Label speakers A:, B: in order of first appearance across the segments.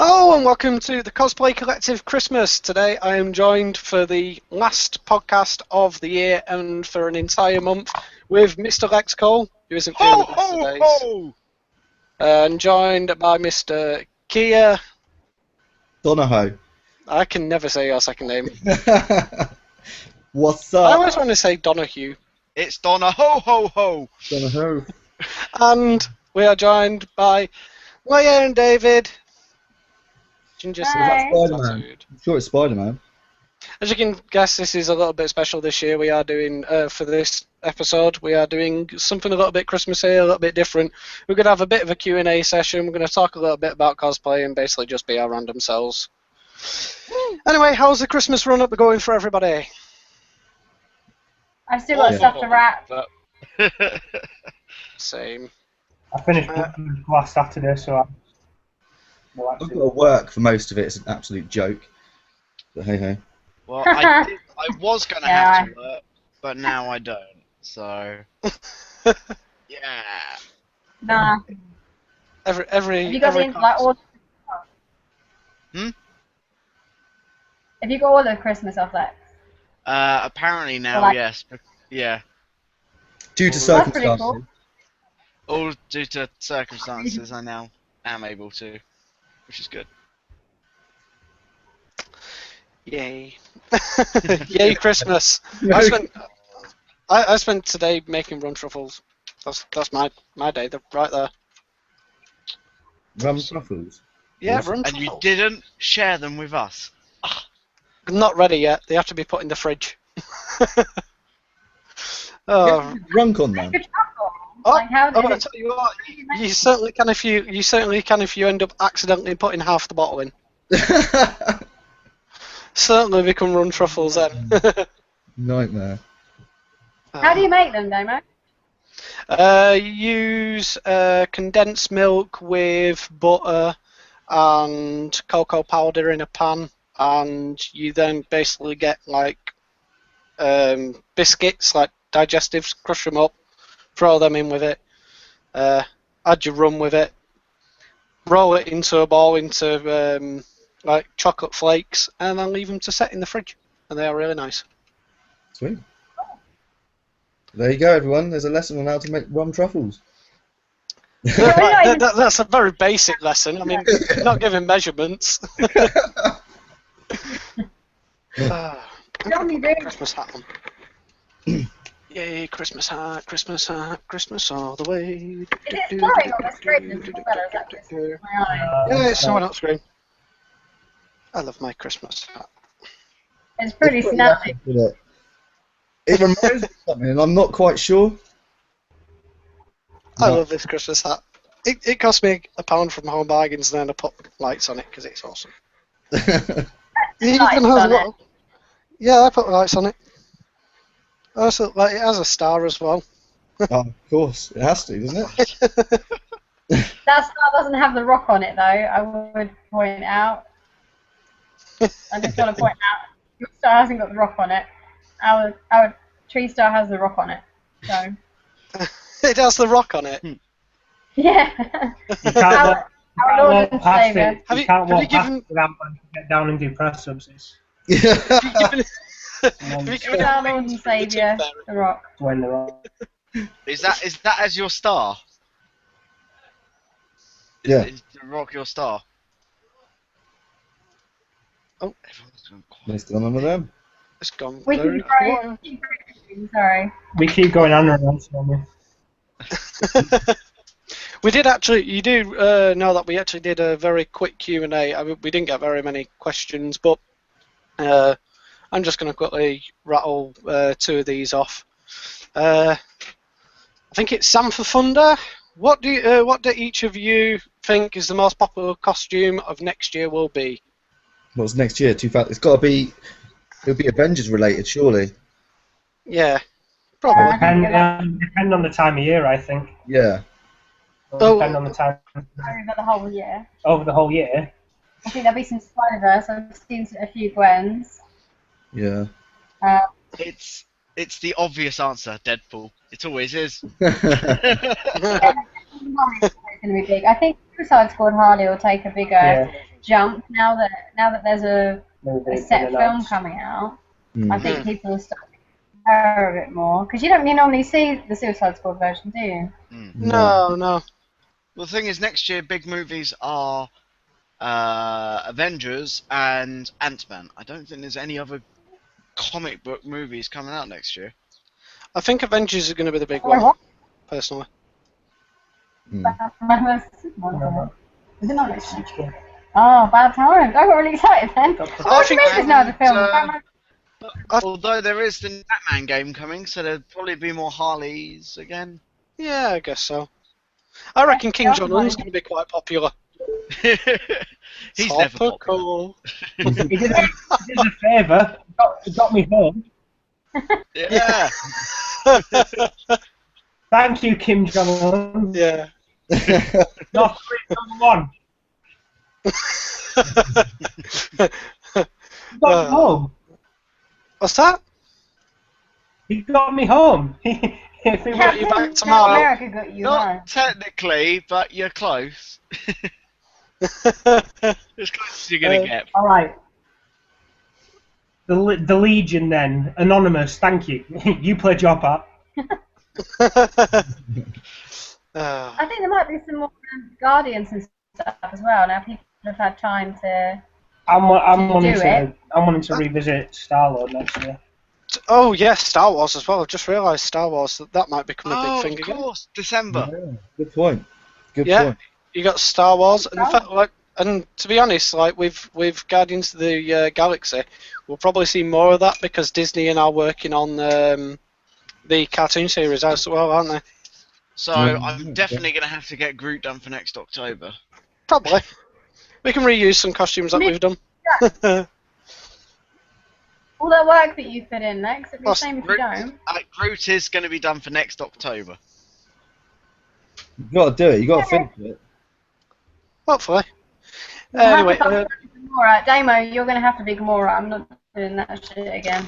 A: Hello and welcome to the Cosplay Collective Christmas. Today I am joined for the last podcast of the year and for an entire month with Mr. Lex Cole, who isn't feeling the best today. And joined by Mr. Kia.
B: Donahoe.
A: I can never say your second name.
B: What's up?
A: I always want to say Donahue.
C: It's Donahoe.
B: Donahoe.
A: And we are joined by Leia and David. Ginger
B: Spider-Man. I'm sure it's Spider-Man.
A: As you can guess, this is a little bit special this year. We are doing, for this episode, we are doing something a little bit Christmassy, a little bit different. We're going to have a bit of a Q&A session. We're going to talk a little bit about cosplay and basically just be our random selves. Anyway, how's the Christmas run-up going for everybody?
D: I've still got stuff to wrap.
A: Same.
E: I finished last Saturday, so
B: I've got to work for most of it. It's an absolute joke. But hey ho.
C: Well, I was going to have to work, but now I don't. So, yeah.
D: Nah.
A: Every
D: Have you got the like all? Have you got all the Christmas off, Lex?
C: Apparently now,
D: Well,
C: yes. Yeah.
B: Due to
D: Well, that's pretty
B: circumstances.
D: cool.
C: All due to circumstances, I now am able to, which is good.
A: Yay. Yay Christmas. I spent today making rum truffles. That's my day, right there.
B: Rum truffles?
A: Yeah,
B: Awesome.
A: rum
C: And
A: truffles.
C: you didn't share them with us.
A: Not ready yet. They have to be put in the fridge.
B: Yeah, drunk on them.
D: Good truffle.
A: Oh,
D: Like, how
A: I
D: did
A: tell you what, you certainly can if you end up accidentally putting half the bottle in. Certainly become rum truffles then.
B: Nightmare.
D: How do you make them, Damo?
A: Use condensed milk with butter and cocoa powder in a pan, and you then basically get like biscuits, like digestives, crush them up, throw them in with it, add your rum with it, roll it into a ball into like chocolate flakes, and then leave them to set in the fridge, and they are really nice.
B: Sweet. There you go, everyone. There's a lesson on how to make rum truffles.
A: That's a very basic lesson. I mean, not giving measurements.
D: Tell me, dude.
A: Christmas hat on. Yay, Christmas hat, Christmas all the way.
D: Is it snowing on the screen? Is it better? Is that just my eye?
A: Yeah, it's showing up screen. I love my Christmas hat.
D: It's pretty snappy.
B: It reminds me of something, and I'm not quite sure.
A: I
B: No.
A: love this Christmas hat. It cost me £1 from Home Bargains, and then I put lights on it because it's awesome. It even
D: Lights
A: has
D: on
A: a little. Yeah, I put lights on it. Also, like, it has a star as well.
B: Oh, of course, it has to, doesn't it?
D: That star doesn't have the rock on it, though. I would point out. I just want to point out, your star hasn't got the rock on it. Our tree star has the rock on it. So
A: It has the rock on it.
D: yeah.
E: you can't
D: Our Lord
E: walk
D: and
E: past
D: Saviour.
E: it.
A: Have
E: You
A: you-
E: can't
A: have you
E: walk past
A: given-
E: the ramp and get down and do press ups. It's
A: Have you given have you given
D: Our
A: it a
D: Lord
A: ring
D: and
A: to the
D: Saviour,
A: tooth
D: the rock.
E: when they're on.
C: Is that as your star?
B: Yeah.
C: Is the rock your star?
A: Oh.
C: Everyone's gone quiet.
B: Let's do one of them.
A: It's gone
D: We
A: very
D: can
A: quiet.
D: sorry.
E: We keep going on and on. So
A: We did actually. You do know that we actually did a very quick Q&A. I mean, we didn't get very many questions, but I'm just going to quickly rattle two of these off. I think it's Sam for Thunder. What do each of you think is the most popular costume of next year will be?
B: What's next year? 2000. It's got to be. It'll be Avengers related, surely.
A: Yeah, probably.
E: depend on the time of year, I think.
B: Yeah.
E: It'll depend on the time
D: Over the whole year.
E: over the whole year.
D: I think there'll be some Spider-Verse. I've seen a few Gwens.
B: Yeah.
C: It's the obvious answer, Deadpool. It always is.
D: It's going to be big. I think Suicide Squad Harley will take a bigger jump now that there's a set film
E: announced.
D: coming out.
B: Mm.
D: I think people are starting to care a bit more because you don't normally see the Suicide Squad version, do you?
A: No.
C: Well, the thing is, next year big movies are Avengers and Ant-Man. I don't think there's any other comic book movies coming out next year.
A: I think Avengers is going to be the big
D: Oh,
A: one,
D: what?
A: personally.
B: Mm.
D: Batman vs Superman. Is it not next year? Oh, bad times. I got really excited then. Oh, what do you mean there's no other film? Batman.
C: Although there is the Batman game coming, so there'll probably be more Harleys again.
A: Yeah, I guess so. I reckon King Jong-un's going to be quite popular.
C: He's never popular.
A: Topical.
E: He did a favour. Got me home.
C: Yeah.
E: Thank you, Kim Jong-un.
A: Yeah.
E: North Korea #1. He got me home.
A: What's that?
E: He got me home. If he
A: Got you back
D: Captain
A: tomorrow.
D: America got you
C: Not
D: home.
C: technically, but you're close. As close as you're gonna get.
E: All right. The Legion then, Anonymous. Thank you. You played your part.
D: I think there might be some more Guardians and stuff as well. Now people have had time to.
E: I'm wanting
D: it.
E: to revisit Star-Lord next year.
A: Oh yes, Star Wars as well. I've just realised Star Wars that might become a big thing
C: Of
A: again.
C: course, December.
B: Yeah, good point. Good
A: Yeah.
B: point.
A: You got Star Wars, and in fact, and to be honest, with Guardians of the Galaxy, we'll probably see more of that because Disney are now working on the cartoon series as well, aren't they?
C: So
B: Yeah.
C: I'm definitely gonna have to get Groot done for next October.
A: Probably. We can reuse some costumes that we've done.
D: All that work that you put in next, it'd be a
A: Plus,
D: shame if you don't.
C: Groot is gonna be done for next October.
B: You got to do it. You got to finish it.
A: Hopefully.
D: We'll have
A: Anyway,
D: to come back to Gamora. Damo, you're going to have to be Gamora. I'm not doing that shit again.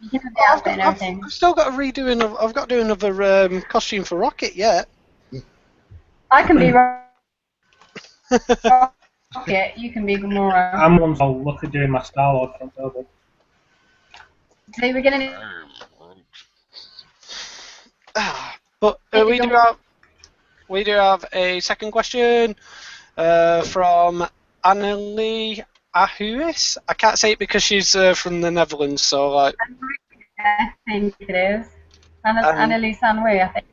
D: You can have the outfit and everything.
A: I've still got to redo I've got to do another costume for Rocket yet.
D: I can be Rocket. You can be Gamora.
E: I'm on to look at doing my Star-Lord for October.
D: See, we're going to.
A: But we do have a second question from Annelie Ahuis. I can't say it because she's from the Netherlands, so like.
D: I think it is. Annalise Sanway, I think.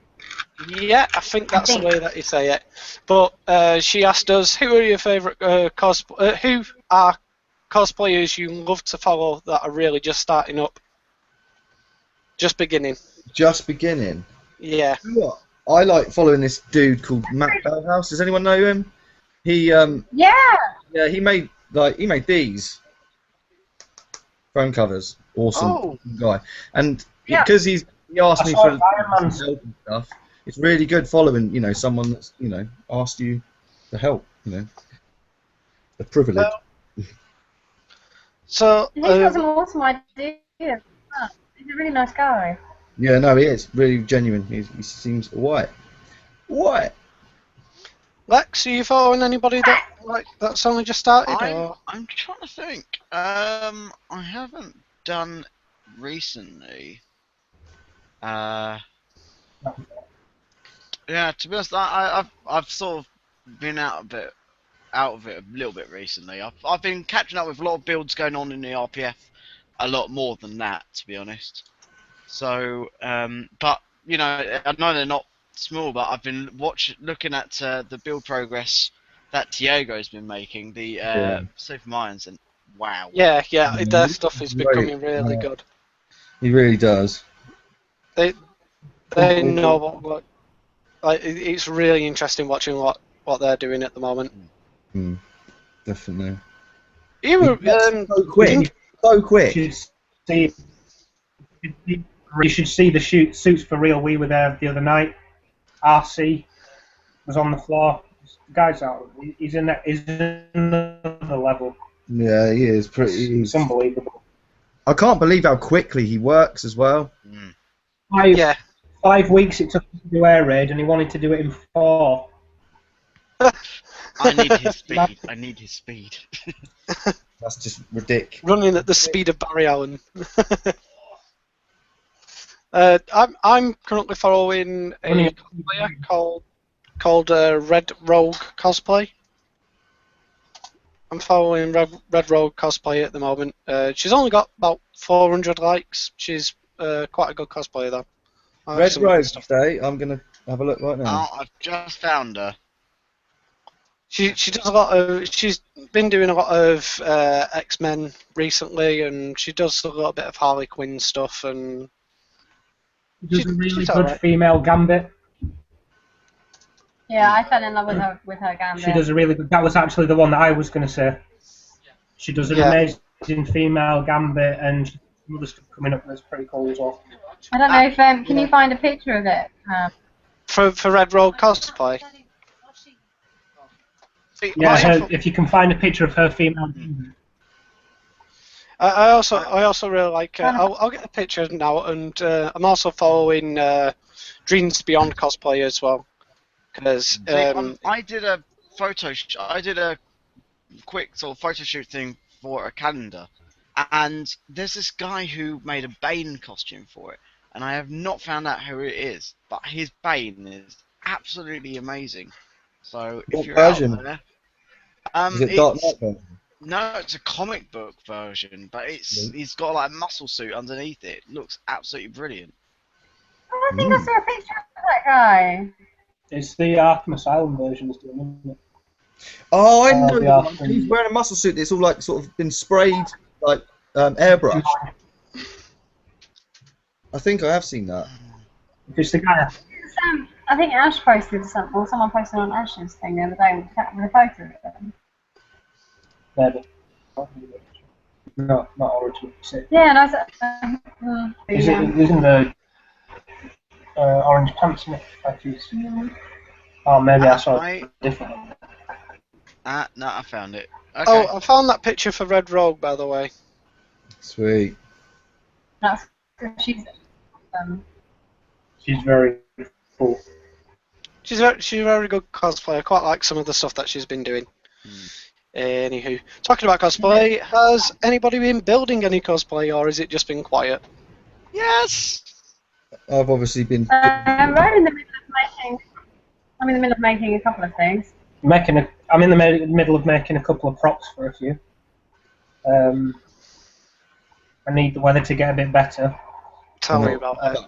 A: Yeah, I think that's the way that you say it. But she asked us, who are your favourite who are cosplayers you love to follow that are really just starting up? Just beginning.
B: Just beginning.
A: Yeah.
B: You know what? I like following this dude called Matt Bellhouse. Does anyone know him? He
D: Yeah!
B: he made these phone covers. Awesome guy. And because he asked me for help and stuff, it's really good following, someone that's, asked you to help, The privilege.
A: So
D: He's got some awesome ideas. He's a really nice guy.
B: Yeah, no, he is really genuine. He seems white.
A: Lex, are you following anybody that's only just started? Or?
C: I'm trying to think. I haven't done recently. Yeah, to be honest, I've sort of been out of it a little bit recently. I've been catching up with a lot of builds going on in the RPF, a lot more than that, to be honest. So, but I know they're not small, but I've been looking at the build progress that Tiego's been making, the Super Mayans, and wow.
A: Yeah, their stuff is becoming really good.
B: He really does.
A: They know what it's really interesting watching what they're doing at the moment.
B: Definitely.
A: You were
B: so quick. So quick.
E: You should see the suits for real. We were there the other night. RC was on the floor. The guy's out. He's in another level.
B: Yeah, he is.
E: It's unbelievable.
B: I can't believe how quickly he works as well.
E: 5 weeks it took him to do air raid, and he wanted to do it in 4.
C: I need his speed. I need his speed.
B: That's just ridiculous.
A: Running at the speed of Barry Allen. I'm currently following a cosplayer called Red Rogue Cosplay. I'm following Red Rogue Cosplay at the moment. She's only got about 400 likes. She's quite a good cosplayer though.
B: Red Rogue today. I'm gonna have a look right now.
C: Oh, I've just found her.
A: She does a lot of. She's been doing a lot of X-Men recently, and she does a little bit of Harley Quinn stuff. And
E: She's a really
A: she's
E: good
A: alright.
E: female Gambit.
D: Yeah, I fell in love with her Gambit.
E: She does a really good. That was actually the one that I was going to say. She does an amazing female Gambit, and some other stuff coming up that's pretty cool as well.
D: I don't know if can you find a picture of it?
A: For Red Rogue Cosplay.
E: Yeah, if you can find a picture of her female Gambit.
A: I also really like. I'll get a picture now, and I'm also following Dreams Beyond Cosplay as well. Because
C: I did a I did a quick sort of photo shoot thing for a calendar, and there's this guy who made a Bane costume for it, and I have not found out who it is, but his Bane is absolutely amazing. So if
B: What
C: you're
B: version?
C: out there,
B: Is it Dark Knight version?
C: no, it's a comic book version, but he's got like a muscle suit underneath it. It looks absolutely brilliant.
D: Oh, I think I saw a picture of that guy.
E: It's the Arkham Asylum version, isn't it?
B: Oh, I know.
E: the
B: That one.
E: Arkham.
B: He's wearing a muscle suit that's all like sort of been sprayed like airbrush. I think I have seen that.
E: It's the guy.
D: I think Ash posted something, or someone posted on Ash's thing the other day with a photo of him.
E: Maybe. No, not Origin.
D: Yeah, and I was
E: Isn't the orange pants in it? Oh, maybe I saw it different.
C: No, I found it. Okay.
A: oh, I found that picture for Red Rogue, by the way.
B: Sweet.
D: that's she's
E: She's very cool.
A: She's a very good cosplayer. I quite like some of the stuff that she's been doing. Anywho, talking about cosplay, has anybody been building any cosplay, or has it just been quiet?
C: Yes.
B: I've obviously been.
D: right in the middle of making. I'm in the middle of making a couple of things.
E: I'm in the middle of making a couple of props for a few. I need the weather to get a bit better.
A: Tell me about it.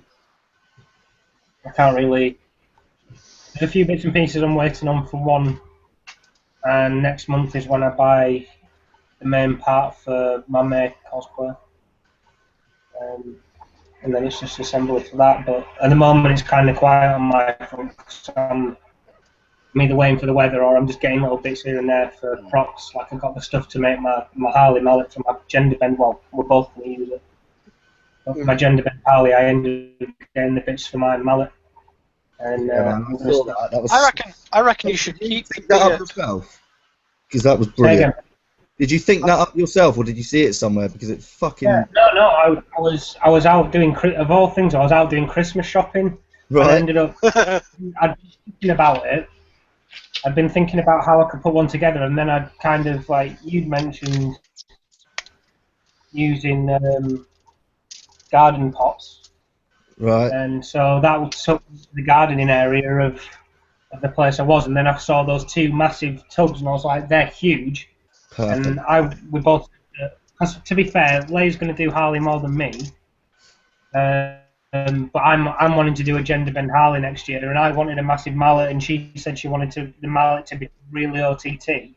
E: I can't really. There's a few bits and pieces I'm waiting on for one, and next month is when I buy the main part for my May cosplay. And then it's just assembly for that. But at the moment, it's kind of quiet on my front. So I'm either waiting for the weather or I'm just getting little bits here and there for props. Like I've got the stuff to make my Harley mallet for my gender bend. Well, we're both going to use it. But for my gender bend Harley, I ended up getting the bits for my mallet. And
B: I saw that. That was.
A: I reckon you should keep
B: Think that up yourself, because that was brilliant. Did you think that up yourself, or did you see it somewhere? Because it fucking.
E: Yeah, no. I was out doing of all things. I was out doing Christmas shopping.
B: Right.
E: And I ended up. I'd been thinking about it. I'd been thinking about how I could put one together, and then I'd kind of like you'd mentioned using garden pots.
B: Right.
E: And so that took the gardening area of the place I was, and then I saw those two massive tubs, and I was like, they're huge.
B: Perfect.
E: And we both, because to be fair, Lay's going to do Harley more than me, but I'm wanting to do a gender bend Harley next year, and I wanted a massive mallet, and she said she wanted the mallet to be really OTT.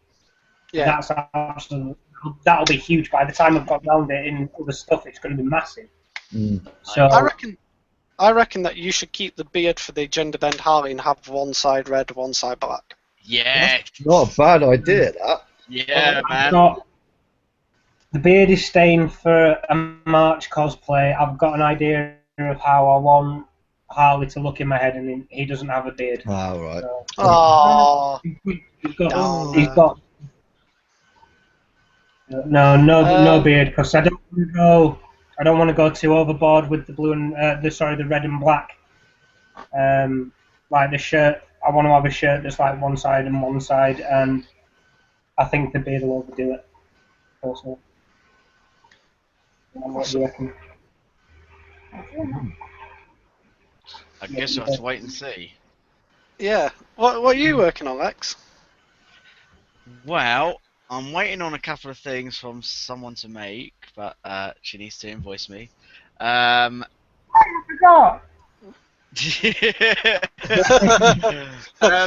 A: Yeah.
E: That's absolutely, that'll be huge. By the time I've got around it in other stuff, it's going to be massive. So
A: I reckon that you should keep the beard for the gender bend Harley and have one side red, one side black.
C: Yeah.
B: That's not a bad idea, that.
C: Yeah, man.
E: The beard is staying for a March cosplay. I've got an idea of how I want Harley to look in my head, and he doesn't have a beard.
B: Oh, right.
E: So,
A: Oh.
E: he's got no beard, because I don't want to go too overboard with the blue and the red and black. Like the shirt I want to have a shirt that's like one side and one side, and I think the beard will overdo it. Also, what do you reckon?
C: I guess I'll have to wait and see.
A: Yeah. What are you working on, Lex?
C: Well, I'm waiting on a couple of things from someone to make, but she needs to invoice me.
D: I forgot.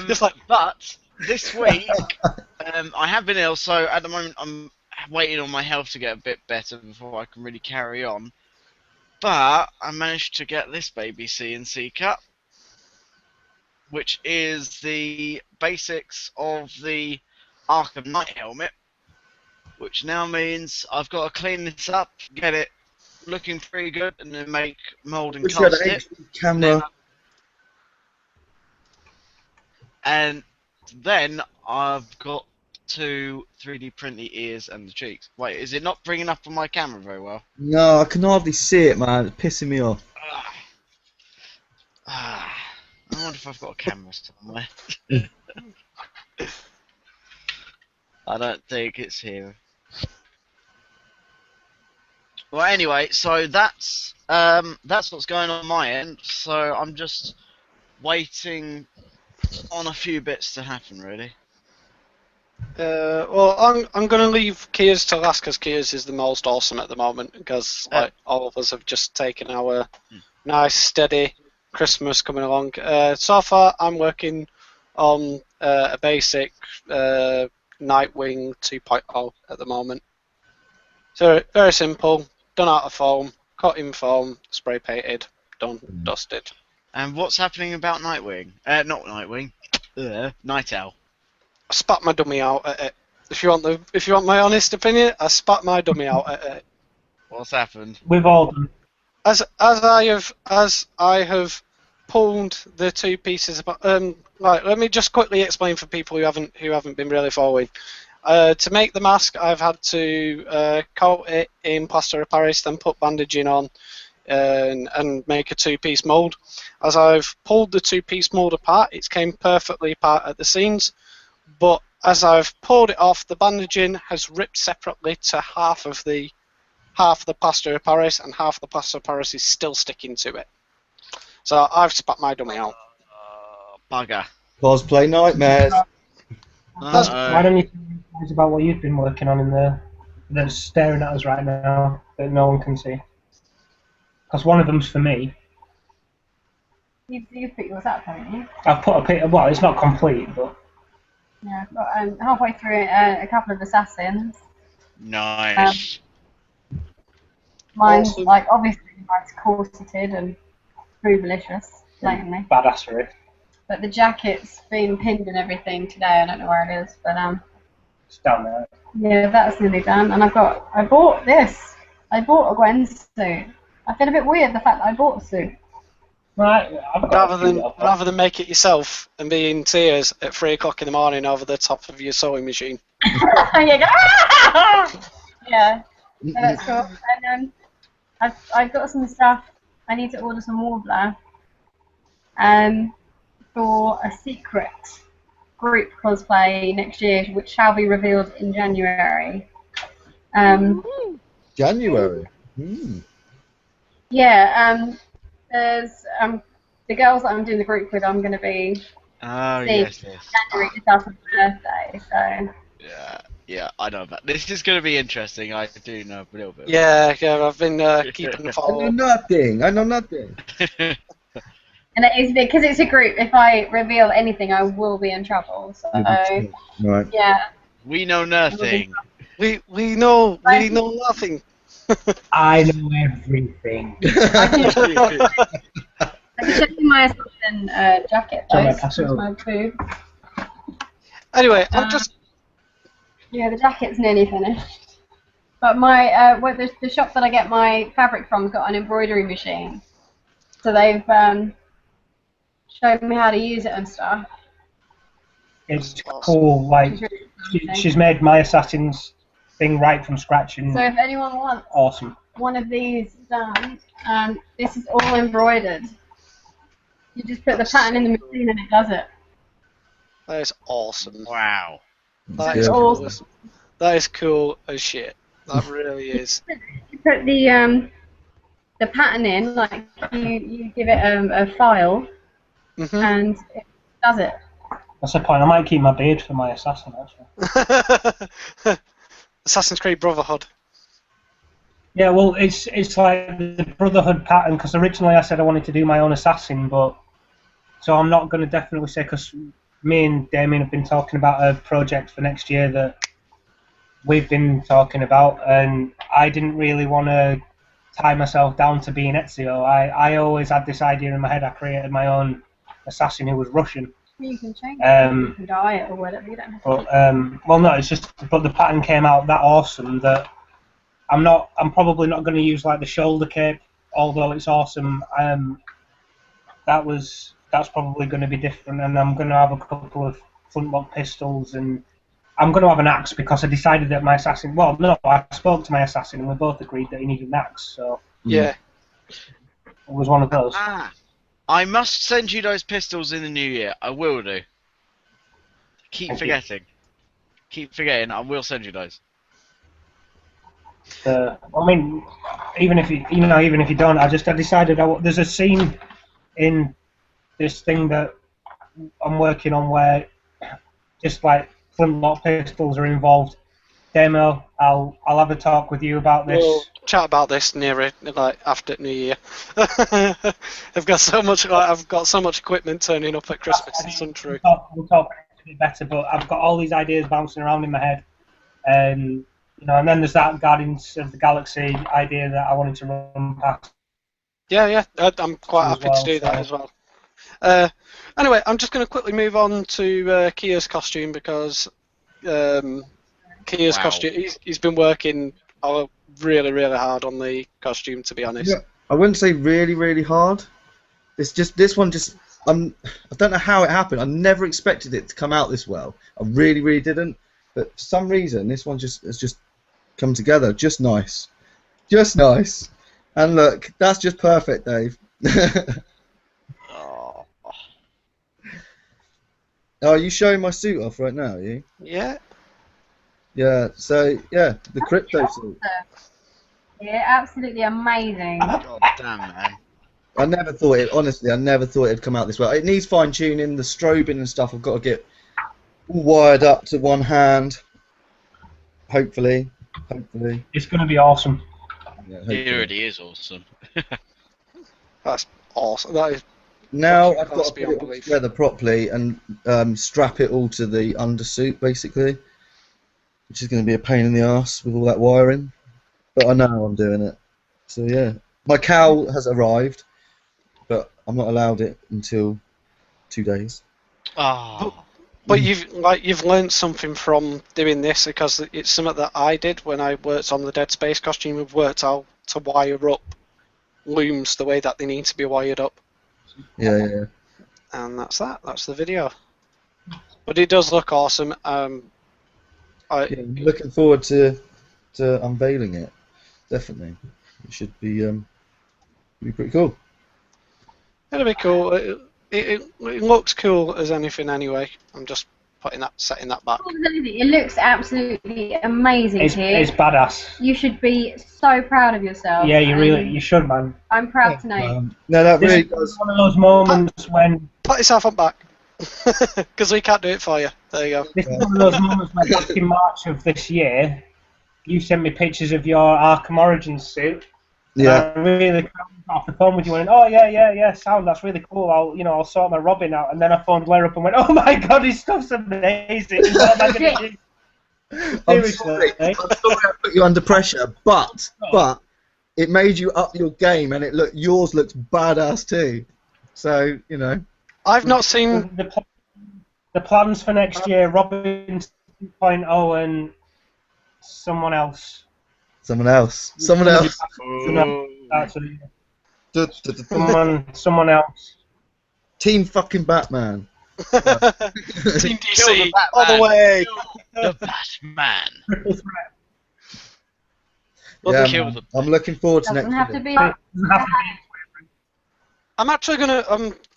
A: Just like
C: But this week, I have been ill, so at the moment I'm waiting on my health to get a bit better before I can really carry on. But I managed to get this baby CNC cut, which is the basics of the Arkham Knight helmet, which now means I've got to clean this up, get it looking pretty good, and then make mold and
B: Wish you had
C: cast
B: an
C: it.
B: HD camera.
C: And then I've got to 3D print the ears and the cheeks. Wait, is it not bringing up on my camera very well?
B: No, I can hardly see it, man. It's pissing me off.
C: I wonder if I've got a camera somewhere. I don't think it's here. Well, anyway, so that's what's going on my end. So I'm just waiting on a few bits to happen, really.
A: well, I'm going to leave Kiers to last because Kiers is the most awesome at the moment because like all of us have just taken our nice steady Christmas coming along. So far, I'm working on a basic Nightwing 2.0 at the moment. So very simple, done out of foam, cut in foam, spray painted, done, dusted.
C: And what's happening about Nightwing? Not Nightwing. Night Owl.
A: I spat my dummy out at it. If you want my honest opinion, I spat my dummy out at it.
C: What's happened?
E: We've all done.
A: As I have pulled the two pieces about right, let me just quickly explain for people who haven't been really following. To make the mask, I've had to coat it in plaster of Paris, then put bandaging on, and make a two-piece mould. As I've pulled the two-piece mould apart, it came perfectly apart at the seams, but as I've pulled it off, the bandaging has ripped separately to half the plaster of Paris, and half the plaster of Paris is still sticking to it. So I've spat my dummy out.
C: Bugger.
B: Cosplay nightmares.
E: Why don't you tell me guys about what you've been working on in there that's staring at us right now that no one can see? Because one of them's for me.
D: You've put yours up, haven't you?
E: I've put a picture. Well, it's not complete, but
D: Yeah, I've got halfway through a couple of assassins.
C: Nice.
D: Mine's
A: Awesome.
D: like obviously mine's corseted and boobalicious, blatantly.
E: badassery.
D: But the jacket's been pinned and everything today. I don't know where it is, but
E: It's down there.
D: yeah, that's nearly done. And I bought this. I bought a Gwen suit. I feel a bit weird the fact that I bought a suit.
E: Right. I've got a few of them.
A: Rather than make it yourself and be in tears at 3 o'clock in the morning over the top of your sewing machine.
D: You go, yeah, so that's cool. And I've got some stuff. I need to order some Warbler for a secret group cosplay next year, which shall be revealed in January.
B: January.
D: Yeah, there's the girls that I'm doing the group with. I'm going to be
C: Oh,
D: seeing
C: yes.
D: January just after my birthday. So
C: Yeah, I know about this. Is going to be interesting. I do know a little bit.
A: Yeah, I've been keeping the
B: I
A: follow.
B: know nothing.
D: and it is because it's a group. If I reveal anything, I will be in trouble. So
B: Right.
D: yeah.
C: We know nothing.
A: We know nothing.
E: I know everything.
D: I can show you my assassin jacket
E: Sorry,
D: though.
E: pass it over.
D: My boob.
A: Anyway, I'm just
D: Yeah, the jacket's nearly finished. But my the shop that I get my fabric from's got an embroidery machine, so they've showed me how to use it and stuff.
E: It's cool. Like she's made my assassin's thing right from scratch and
D: So if anyone wants
E: awesome.
D: one of these done, this is all embroidered. You just put the pattern in the machine and it does it.
A: That is awesome.
C: Wow.
A: That is
B: Yeah.
A: cool. That is cool as shit. That really is.
D: You put the pattern in, like you give it a file,
A: Mhm.
D: and it does it.
E: That's the point. I might keep my beard for my assassin, actually.
A: Assassin's Creed Brotherhood.
E: Yeah, well, it's like the Brotherhood pattern, because originally I said I wanted to do my own assassin, but so I'm not going to definitely say, because me and Damien have been talking about a project for next year that we've been talking about, and I didn't really want to tie myself down to being Ezio. I always had this idea in my head. I created my own assassin who was Russian.
D: You can change it. You can dye it or whatever. You don't have to.
E: But well, no, it's just but the pattern came out that awesome that I'm probably not going to use like the shoulder cape, although it's awesome. That's probably going to be different, and I'm going to have a couple of flintlock pistols, and I'm going to have an axe because I decided that my assassin. Well, no, I spoke to my assassin, and we both agreed that he needed an axe. So
A: Yeah.
E: it was one of those.
C: I must send you those pistols in the new year. I will do. Keep forgetting. Keep forgetting. I will send you those.
E: I mean, even if you don't, I decided there's a scene in this thing that I'm working on where just like flintlock pistols are involved. Demo, I'll have a talk with you about this.
A: We'll chat about this like after New Year. I've got so much equipment turning up at Christmas. It's untrue.
E: We'll talk a bit better, but I've got all these ideas bouncing around in my head, and and then there's that Guardians of the Galaxy idea that I wanted to run past.
A: Yeah, I'm quite happy to do that as well. Anyway, I'm just going to quickly move on to Kia's costume because Kia's costume. He's been working really, really hard on the costume, to be honest.
B: Yeah, I wouldn't say really, really hard. It's just this one. I don't know how it happened. I never expected it to come out this well. I really, really didn't. But for some reason, this one has just come together. Just nice. And look, that's just perfect, Dave. Oh, are you showing my suit off right now, are you?
A: Yeah.
B: Yeah, so, yeah, the crypto suit.
D: Yeah, absolutely amazing.
C: God damn, man.
B: I never thought it'd come out this well. It needs fine-tuning, the strobing and stuff I've got to get all wired up to one hand. Hopefully.
E: It's going to be awesome.
B: Yeah,
C: It already is awesome.
A: That's awesome. That is.
B: Now I've got
A: That's
B: to put
A: beyond
B: it all
A: belief.
B: together properly and strap it all to the undersuit, basically, which is going to be a pain in the arse with all that wiring. But I know I'm doing it. So yeah, my cowl has arrived, but I'm not allowed it until 2 days.
C: Oh.
A: But you've learned something from doing this because it's something that I did when I worked on the Dead Space costume. I've worked out to wire up looms the way that they need to be wired up.
B: Yeah.
A: And that's that. That's the video. But it does look awesome.
B: I'm looking forward to unveiling it. Definitely, it should be pretty cool.
A: It'll be cool. It looks cool as anything anyway. I'm just setting that back.
D: It looks absolutely amazing.
E: It's badass.
D: You should be so proud of yourself.
E: Yeah, you should, man.
D: I'm proud to know.
B: No, that
E: This
B: really
E: is
B: does.
E: one of those moments when
A: Pat yourself on back. Because we can't do it for you. There you go.
E: this is one of those moments when back in March of this year, you sent me pictures of your Arkham Origins suit.
B: Yeah.
E: I really got off the phone with you and went, oh yeah, sound, that's really cool. I'll sort my Robin out. And then I phoned Blair up and went, oh my god, his stuff's amazing. What am I gonna do?
B: I'm
E: Seriously,
B: sorry.
E: eh?
B: I'm sorry I put you under pressure, but it made you up your game, and yours looks badass too. So
A: I've not seen.
E: The plans for next year: Robin 2.0 and someone else.
B: Someone else.
E: Actually, someone else.
B: Team fucking Batman.
A: Team DC
C: all the
A: way.
C: The Batman.
B: Yeah,
C: kill
B: man.
C: them.
B: I'm looking forward to
D: Doesn't
B: next
D: have
B: year.
D: to be.
E: Doesn't have to
A: I'm actually gonna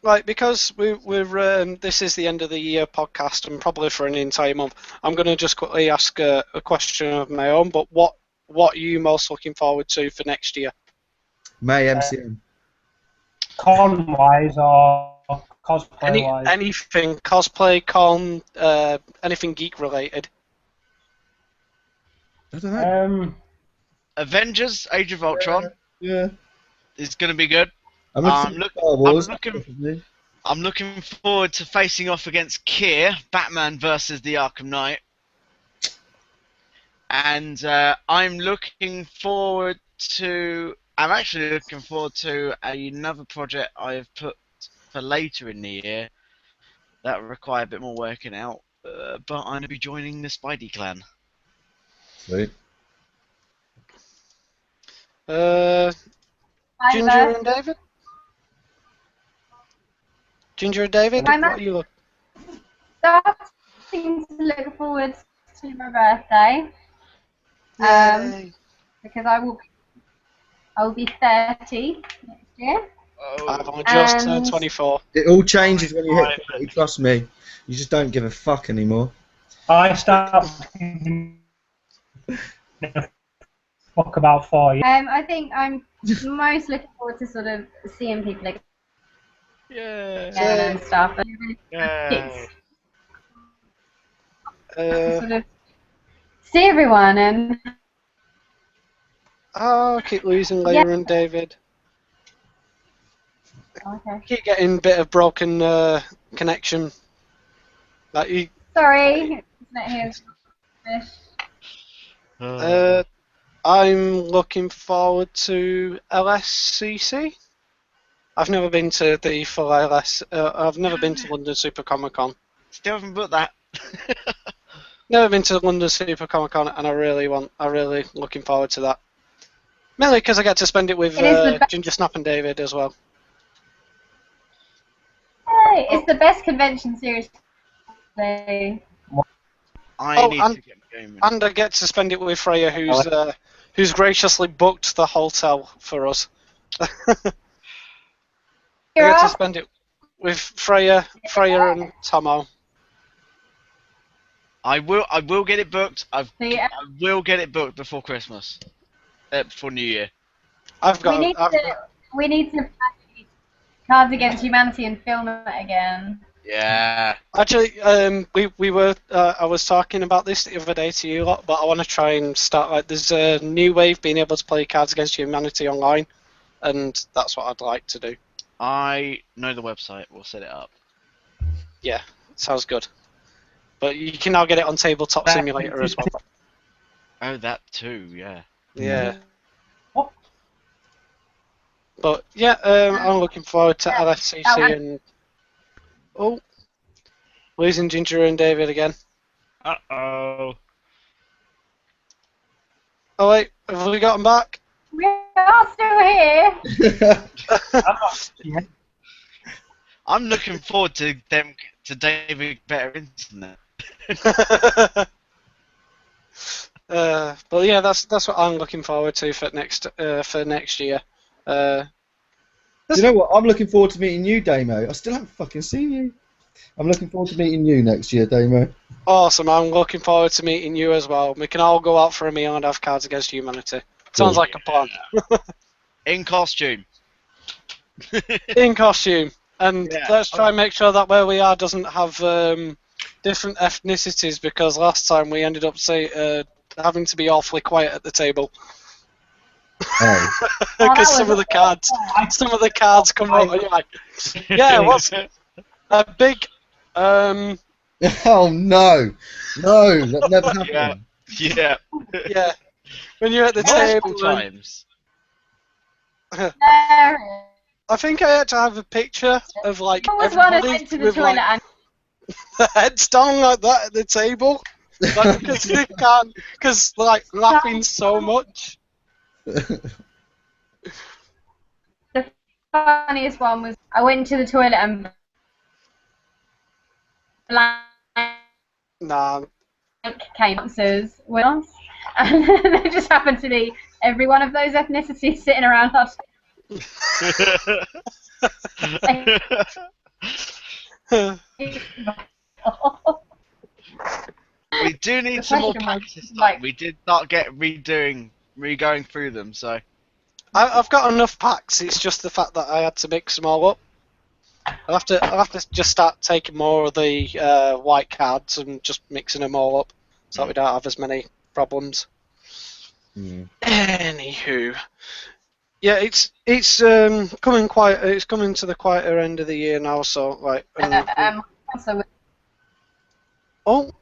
A: like because we're this is the end of the year podcast and probably for an entire month. I'm gonna just quickly ask a question of my own. But what are you most looking forward to for next year?
B: May MCM.
E: Con-wise or cosplay-wise?
A: Anything cosplay, con, anything geek related.
B: I don't know.
C: Avengers: Age of Ultron
B: Yeah.
C: is going to be good.
B: I'm looking for Star Wars.
C: I'm looking forward to facing off against Keir, Batman versus the Arkham Knight. And I'm actually looking forward to another project I've put for later in the year that will require a bit more working out. But I'm going to be joining the Spidey clan.
B: Sweet.
A: Ginger and David? Ginger and David, what are you looking?
D: Starting to look forward to my birthday. Because I will be 30 next year.
A: I've only just turned 24.
B: It all changes when you hit 30, trust me. You just don't give a fuck anymore.
E: I start fuck about 4 years.
D: I think I'm most looking forward to sort of seeing people again and stuff.
C: Yay.
D: Sort of see everyone and.
A: Oh, I keep losing Leia and David.
D: Okay.
A: Keep getting a bit of broken connection. Like you.
D: Sorry, not here.
A: I'm looking forward to LSCC. I've never been to the full LS. I've never been to London Super Comic Con.
C: Still haven't booked that.
A: Never been to London Super Comic Con, and I'm really looking forward to that. Mainly because I get to spend it with Ginger Snap and David as well.
D: Hey, it's the best convention series.
C: I need to get the game in.
A: And I get to spend it with Freya, who's graciously booked the hotel for us. I get to spend it with Freya and Tomo.
C: I will get it booked. I will get it booked before Christmas. Before New Year.
D: We need to play Cards Against Humanity and film it again.
C: Yeah.
A: Actually, we were. I was talking about this the other day to you lot, but I want to try and start like there's a new wave being able to play Cards Against Humanity online, and that's what I'd like to do.
C: I know the website. We'll set it up.
A: Yeah, sounds good. But you can now get it on Tabletop Simulator as well.
C: Oh, that too. Yeah.
A: Yeah. But yeah, I'm looking forward to LFCC and losing Ginger and David again.
C: Uh-oh.
A: Oh wait, have we got them back?
D: We are still here.
C: I'm looking forward to David better internet.
A: But yeah, that's what I'm looking forward to for next year.
B: You know what? I'm looking forward to meeting you, Damo. I still haven't fucking seen you. I'm looking forward to meeting you next year, Damo.
A: Awesome. I'm looking forward to meeting you as well. We can all go out for a meal and have Cards Against Humanity. Sounds like a plan.
C: In costume.
A: In costume. And let's try and make sure that where we are doesn't have different ethnicities, because last time we ended up having to be awfully quiet at the table. Because some of the cards come up and you're like, yeah, what's a big
B: Oh no, that never happened.
C: Yeah.
A: Yeah. When you're at the table.
C: Times.
A: I think I had to have a picture of like
D: everybody with like
A: the heads down like that at the table, like, because they can't, because like laughing so much.
D: The funniest one was I went to the toilet and blank came answers with us, and there just happened to be every one of those ethnicities sitting around us.
C: We do need
D: The
C: some more
D: question was,
C: packs this time.
D: like-
C: We did start re-going through them, so.
A: I've got enough packs. It's just the fact that I had to mix them all up. I'll have to just start taking more of the white cards and just mixing them all up, so that we don't have as many problems. Anywho, yeah, it's coming it's coming to the quieter end of the year now. So like,
D: also,
A: oh,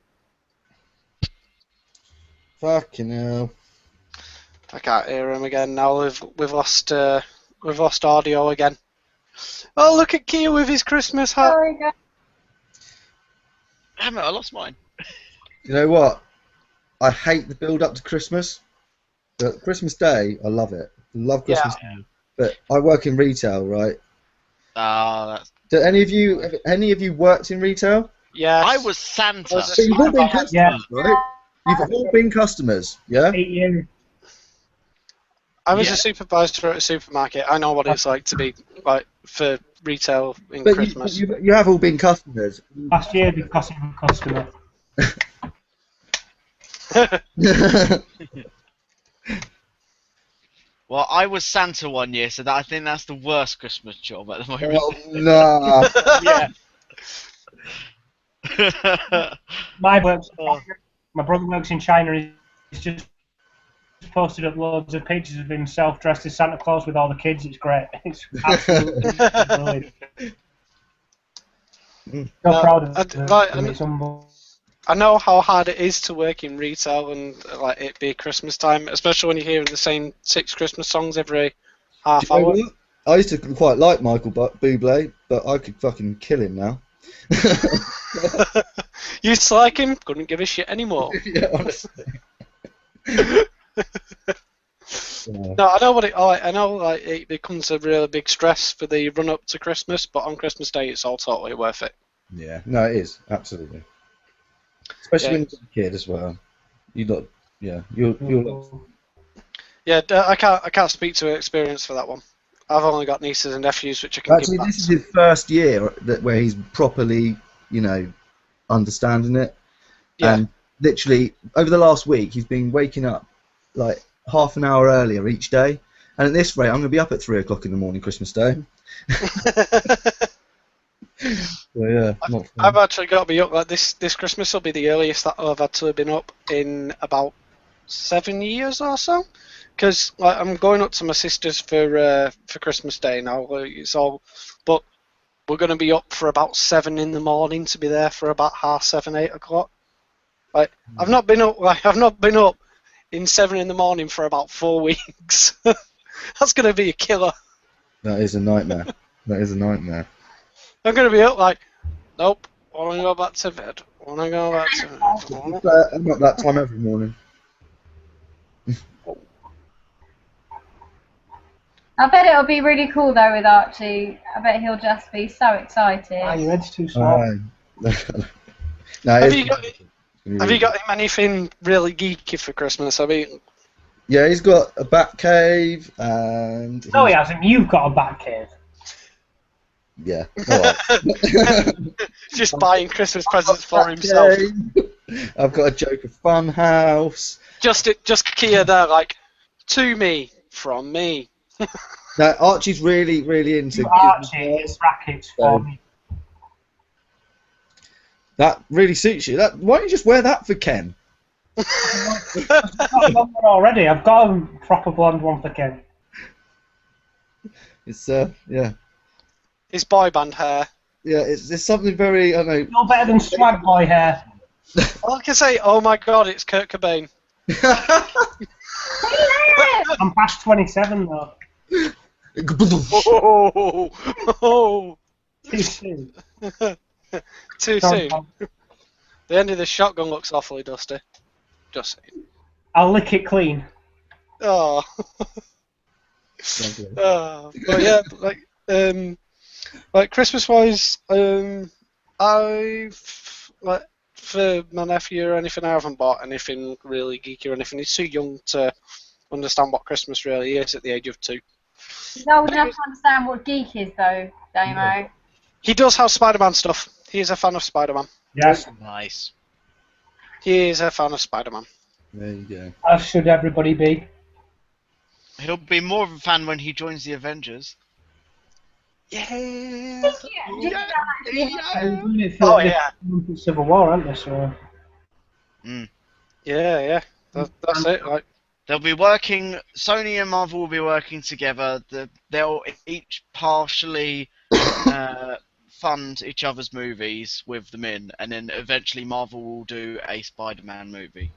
B: Fucking hell.
A: I can't hear him again now. We've lost audio again. Oh, look at Kia with his Christmas hat.
D: sorry, guys.
C: Damn it, I lost mine.
B: You know what? I hate the build up to Christmas. But Christmas Day, I love it. Love Christmas Day. But I work in retail, right?
C: That's...
B: Do any of you worked in retail?
A: Yeah.
C: I was Santa.
B: But you've all been customers,
E: Yeah.
B: right? You've all been customers, yeah?
E: 8 years.
A: I was a supervisor at a supermarket. I know what it's like to be like for retail in
B: But
A: Christmas.
B: you have all been customers.
E: Last year because of a customer.
C: Well, I was Santa one year, so I think that's the worst Christmas job at the moment.
B: Oh, nah.
C: Yeah.
E: My brother works in China. He's just posted up loads of pictures of himself dressed as Santa Claus with all the kids. It's great. It's absolutely brilliant. So proud of him. It's unbelievable.
A: I know how hard it is to work in retail and like it be Christmas time, especially when you're hearing the same 6 Christmas songs every half
B: Do you know
A: hour.
B: what? I used to quite like Michael Bublé, but I could fucking kill him now.
A: Used to like him, couldn't give a shit anymore.
B: Yeah, honestly.
A: No, I know what it. I know like it becomes a really big stress for the run up to Christmas, but on Christmas Day it's all totally worth it.
B: Yeah, no, it is absolutely. Especially when you're a kid as well. You'll.
A: Yeah, I can't speak to experience for that one. I've only got nieces and nephews, which I can
B: Actually,
A: give back.
B: this is his first year where he's properly, understanding it.
A: Yeah.
B: And literally, over the last week, he's been waking up like half an hour earlier each day. And at this rate, I'm going to be up at 3 o'clock in the morning Christmas Day. So, yeah, not fun.
A: I've actually got to be up like this Christmas will be the earliest that I've had to have been up in about 7 years or so. Because like, I'm going up to my sister's for Christmas Day now. But we're going to be up for about 7 in the morning to be there for about 7:30, 8 o'clock. Like I've not been up in 7 in the morning for about 4 weeks. That's going to be a killer.
B: That is a nightmare. That is a nightmare.
A: I'm going to be up like, nope, I want to go back to bed. I want to go back to bed.
B: I'm not that time every morning.
D: I bet it'll be really cool though with Archie. I bet he'll just be so excited.
E: Your head's too small.
B: No,
A: Have you got him anything really geeky for Christmas? I mean,
B: yeah, he's got a bat cave and.
E: No, he hasn't. You've got a bat cave.
B: Yeah. All right.
A: just buying Christmas presents for himself.
B: I've got a Joker fun house.
A: Just Kia there, like, to me, from me.
B: Now Archie's really into.
E: Archie is rackets for me.
B: That really suits you. Why don't you just wear that for Ken?
E: I've got one already. I've got a proper blonde one for Ken.
B: It's yeah.
A: His boy band hair.
B: Yeah, it's something very, I don't know.
E: Still better than Swag Boy hair.
A: All I can say, oh my god, it's Kurt Cobain.
E: I'm past 27 though.
A: Oh,
E: Too soon.
A: too soon. The end of the shotgun looks awfully dusty. Just saying.
E: I'll lick it clean.
A: Oh. But yeah, like Christmas wise, I've like for my nephew or anything, I haven't bought anything really geeky or anything. He's too young to understand what Christmas really is at the age of 2.
D: He's old enough to understand what geek is, though, Damo.
A: He does have Spider-Man stuff. He is a fan of Spider-Man.
E: Yes.
C: Nice.
A: He is a fan of Spider-Man.
B: There you go.
E: As should everybody be.
C: He'll be more of a fan when he joins the Avengers.
A: Yeah.
C: Yeah.
E: They're doing it
A: Oh,
E: for
A: yeah.
E: the Civil War, aren't they? So.
A: Yeah. That's it. Like,
C: They'll be working. Sony and Marvel will be working together. They'll each partially fund each other's movies with them in, and then eventually Marvel will do a Spider-Man movie.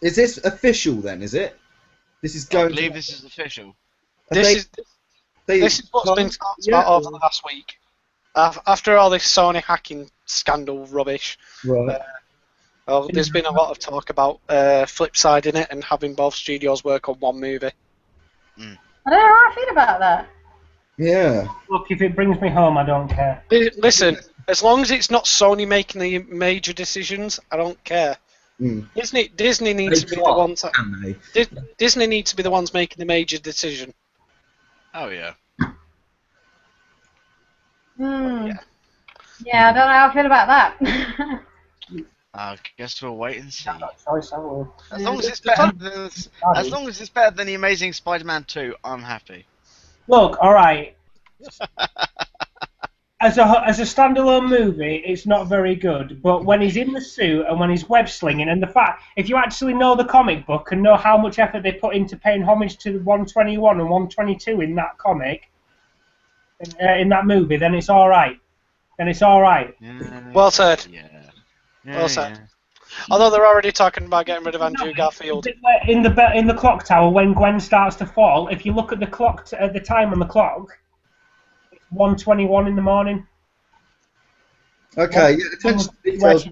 B: Is this official then? Is it? This is going.
C: I believe this is official.
A: this is what's been talked about over the last week. After all this Sony hacking scandal rubbish,
B: Right.
A: there's been a lot of talk about flip-siding it and having both studios work on one movie.
D: I don't know how I feel about that.
B: Yeah.
E: Look, if it brings me home, I don't care.
A: Listen, as long as it's not Sony making the major decisions, I don't care.
B: Mm.
A: Disney needs to be the ones.
B: Can they?
A: Disney needs to be the ones making the major decision.
C: Oh yeah.
D: Yeah, I don't know how I feel about that.
C: I guess we'll wait and see.
E: Choice, I will.
C: As long as it's better than the Amazing Spider-Man 2, I'm happy.
E: Look, all right. As a standalone movie, it's not very good. But when he's in the suit and when he's web slinging, and the fact, if you actually know the comic book and know how much effort they put into paying homage to 121 and 122 in that comic, in that movie, then it's all right.
A: Well said.
C: Yeah.
A: Well said. Although they're already talking about getting rid of Andrew Garfield.
E: In the clock tower, when Gwen starts to fall, if you look at the clock, at the time on the clock, it's 1:21 in the morning.
B: Okay. Yeah. Attention to details.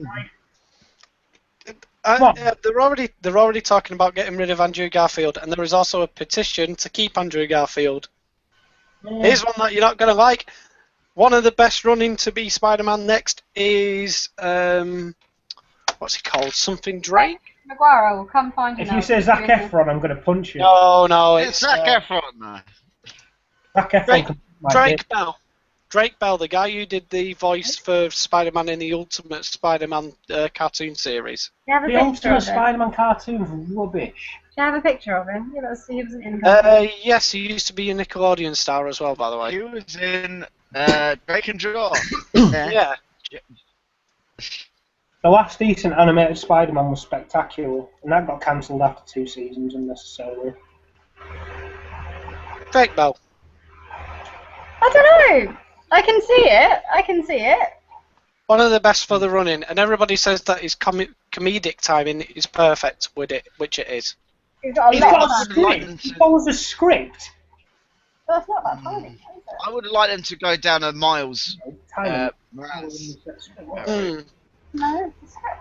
A: They're already talking about getting rid of Andrew Garfield, and there is also a petition to keep Andrew Garfield. Here's one that you're not going to like. One of the best running to be Spider-Man next is what's he called? Something Drake?
D: Maguire will come find you.
E: If you say Zac Efron, I'm going to punch you.
A: No,
C: It's Zac Efron, no.
E: Zac Efron.
A: Drake Bell. Drake Bell, the guy who did the voice for Spider-Man in the Ultimate Spider-Man cartoon series.
E: The Ultimate Spider-Man cartoon's rubbish.
D: Do you have a picture of him? He wasn't in
A: Yes, he used to be a Nickelodeon star as well, by the way.
C: He was in Drake and Josh.
A: Yeah.
E: The last decent animated Spider-Man was Spectacular, and that got cancelled after 2 seasons unnecessarily.
A: Drake Bell.
D: I don't know. I can see it.
A: One of the best for the running, and everybody says that his comedic timing is perfect with it, which it is.
D: He's got a lot of
E: script. He follows a script.
D: Well, it's not that funny, is it?
C: I would like them to go down a Miles Morales.
D: No,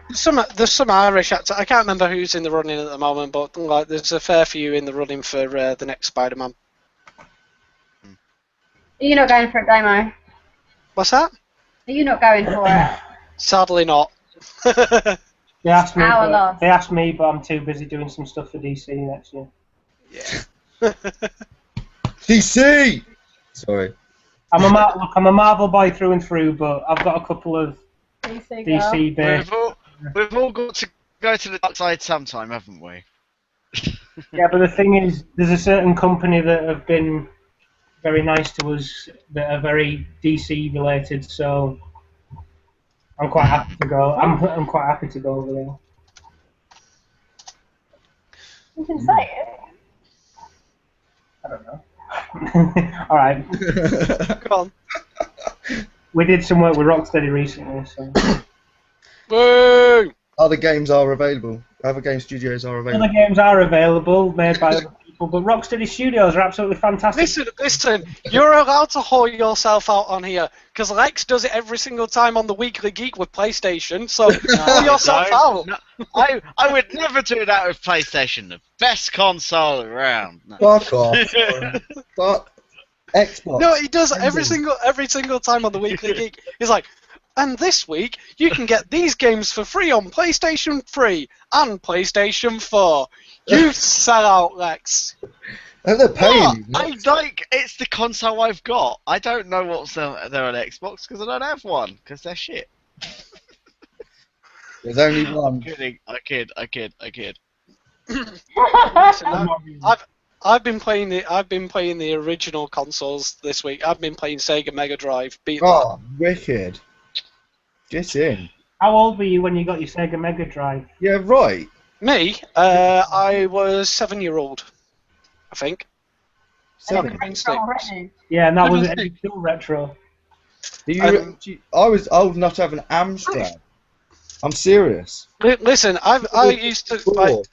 A: There's some Irish actors. I can't remember who's in the running at the moment, but like there's a fair few in the running for the next Spider-Man.
D: Are you not going for it, Damo?
A: What's that?
D: Are you not going for it?
A: Sadly not.
E: They asked me,
D: loss.
E: but I'm too busy doing some stuff for DC next year.
A: Yeah.
B: DC. Sorry.
E: I'm a Marvel boy through and through, but I've got a couple of DC based.
C: We've all got to go to the dark side sometime, haven't we?
E: Yeah, but the thing is, there's a certain company that have been very nice to us that are very DC related, so I'm quite happy to go. I'm quite happy to go over there.
D: You can say it.
E: I don't know. All right.
A: Come on.
E: We did some work with Rocksteady recently, so.
A: Woo!
B: Other games are available. Other game studios are available.
E: Other games are available, made by other people, but Rocksteady Studios are absolutely fantastic.
A: Listen, you're allowed to haul yourself out on here, because Lex does it every single time on the Weekly Geek with PlayStation, so haul yourself out.
C: No, I would never do that with PlayStation, the best console around. No.
B: Fuck off. Fuck Xbox.
A: No, he does every single time on the Weekly Geek. He's like, and this week you can get these games for free on PlayStation 3 and PlayStation 4. You sell out, Lex.
B: And they're paying you.
C: I like it's the console I've got. I don't know what's there on Xbox because I don't have one because they're shit.
B: There's only
C: I'm
B: one.
C: kidding. I kid.
A: Listen, I've been playing the original consoles this week. I've been playing Sega Mega Drive. Beat that.
B: Oh, wicked. Get in.
E: How old were you when you got your Sega Mega Drive?
B: Yeah, right.
A: Me, I was 7-year-old, I think.
B: 7.
E: Yeah, and that was still retro.
B: I was old enough to have an Amstrad. I'm serious.
A: Listen, I used to like.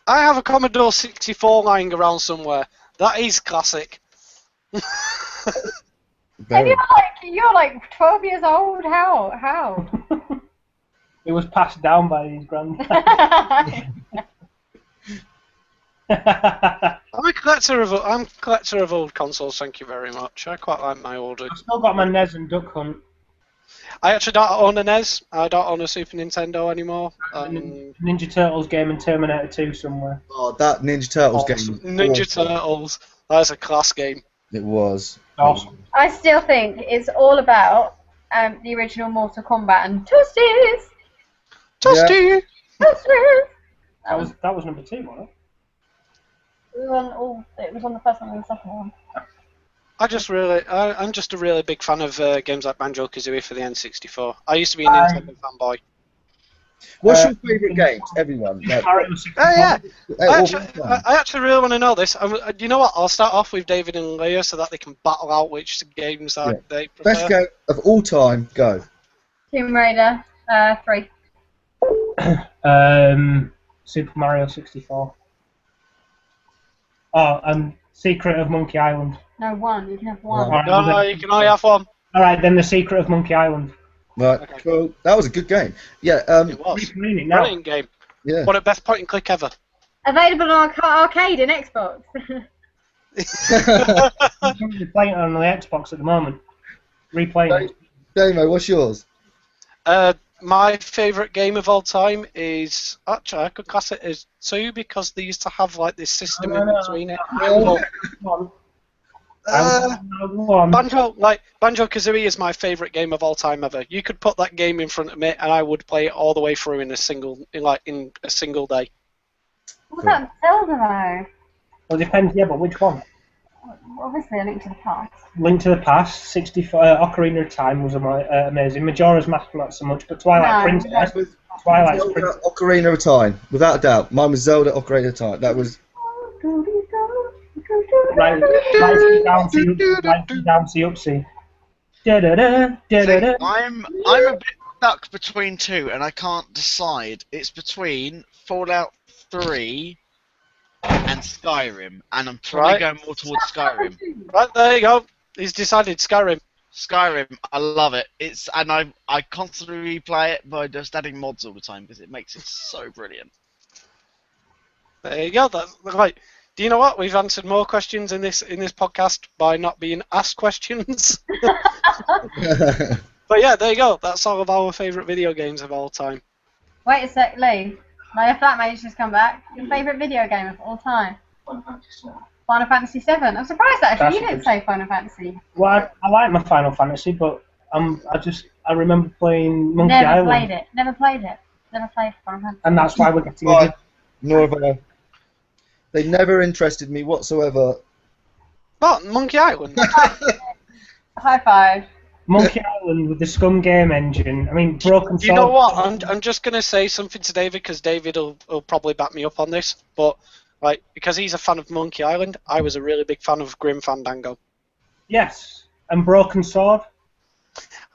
A: I have a Commodore 64 lying around somewhere. That is classic.
D: And you're like 12 years old. How?
E: It was passed down by his granddad.
A: I'm a collector of old consoles. Thank you very much. I quite like my older.
E: I've still got my NES and Duck Hunt.
A: I actually don't own a NES. I don't own a Super Nintendo anymore.
E: Ninja Turtles game and Terminator 2 somewhere.
B: Oh, that Ninja Turtles game.
A: Ninja Turtles. That's a class game.
B: It was.
E: Awesome.
D: I still think it's all about the original Mortal Kombat and Toasties.
A: Toasty.
D: Toasties.
E: That was number 2, wasn't it?
D: It was on the first one and the second one.
A: I'm just a really big fan of games like Banjo-Kazooie for the N64. I used to be a Nintendo fanboy.
B: What's your favourite games, everyone?
A: Yeah. I actually really want to know this. You know what? I'll start off with David and Leah so that they can battle out which games they prefer.
B: Best game of all time, go.
D: Tomb Raider 3.
E: Super Mario 64. Oh, and Secret of Monkey Island.
D: No, 1. You can have 1.
E: Right,
A: No, you can only have one.
E: Alright, then The Secret of Monkey Island.
B: Right,
A: Okay.
B: cool. That was a good game. Yeah.
A: It was.
E: Replaying it now.
A: Brilliant game.
B: Yeah.
A: What a best point and click ever.
D: Available on arcade and Xbox.
E: I'm currently playing it on the Xbox at the moment. Replaying it.
B: Damo, what's yours?
A: My favourite game of all time is actually I could class it as 2 because they used to have like this system in between it. Banjo-Kazooie is my favourite game of all time ever. You could put that game in front of me and I would play it all the way through in a single day.
D: What's that Zelda though?
E: Well, it depends, yeah, but which one?
D: Obviously, A Link to the Past.
E: Link to the Past, 64, Ocarina of Time was amazing. Majora's Mask not so much, but Twilight Princess. Twilight Princess.
B: Ocarina of Time, without a doubt. Mine was Zelda Ocarina of Time. That was.
E: Right down to Upsy.
C: I'm a bit stuck between 2, and I can't decide. It's between Fallout 3 and Skyrim, and I'm probably going more towards Skyrim.
A: Right, there you go. He's decided Skyrim.
C: Skyrim, I love it. I constantly replay it by just adding mods all the time because it makes it so brilliant.
A: There you go. That's right. Do you know what? We've answered more questions in this podcast by not being asked questions. But yeah, there you go. That's all of our favourite video games of all time.
D: Wait a sec, Lee. My flatmate's just come back. Your favourite video game of all time? Final Fantasy VII. I'm surprised actually you didn't say Final Fantasy.
E: Well, I like my Final Fantasy, but I remember playing Monkey Island.
D: Never played it. Never played Final Fantasy.
E: And that's why we're getting it.
B: Nor have I. They never interested me whatsoever.
A: What? Monkey Island?
D: High five.
E: Monkey Island with the Scum game engine. I mean, Broken Sword.
A: You know what? I'm just going to say something to David because David will probably back me up on this. But like because he's a fan of Monkey Island, I was a really big fan of Grim Fandango.
E: Yes. And Broken Sword.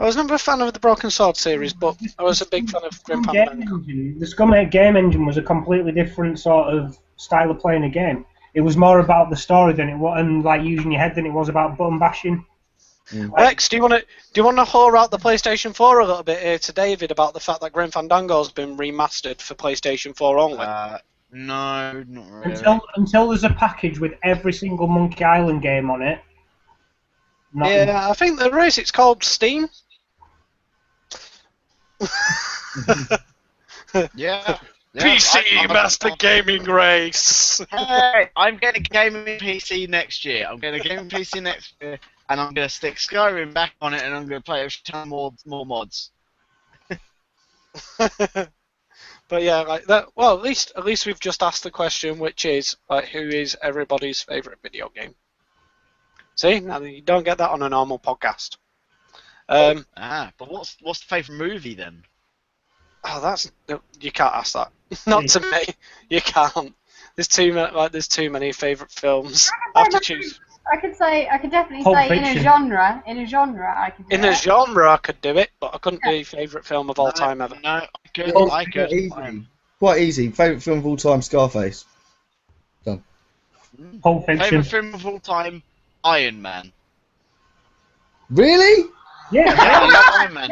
A: I was never a fan of the Broken Sword series, but I was a big fan of Grim Fandango.
E: The Scum game engine was a completely different sort of style of playing a game. It was more about the story than it was, and like using your head than it was about button bashing.
A: Alex, do you want to whore out the PlayStation 4 a little bit here to David about the fact that Grim Fandango's been remastered for PlayStation 4 only?
C: No, not really.
E: Until there's a package with every single Monkey Island game on it.
A: Yeah, I think there is. It's called Steam.
C: Yeah. Yeah,
A: PC Master Gaming Race.
C: Hey, I'm getting a gaming PC next year. I'm getting a gaming PC next year, and I'm gonna stick Skyrim back on it, and I'm gonna play a ton more mods.
A: But yeah, like that. Well, at least we've just asked the question, which is like, who is everybody's favorite video game? See, now you don't get that on a normal podcast.
C: But what's the favourite movie then?
A: Oh, that's you can't ask that. Not to me. You can't. There's too many favorite films. I have to choose.
D: I could definitely
E: Pulp
D: say
E: Fiction.
D: in a genre, I could do
A: In
D: it.
A: a genre, I could do it, but I couldn't do favorite film of all time ever.
C: No, I could.
B: Quite easy. Quite easy. Favourite film of all time, Scarface. Done.
E: Pulp Fiction.
C: Favourite film of all time, Iron Man.
B: Really?
E: Yeah.
C: Yeah, I love Iron Man.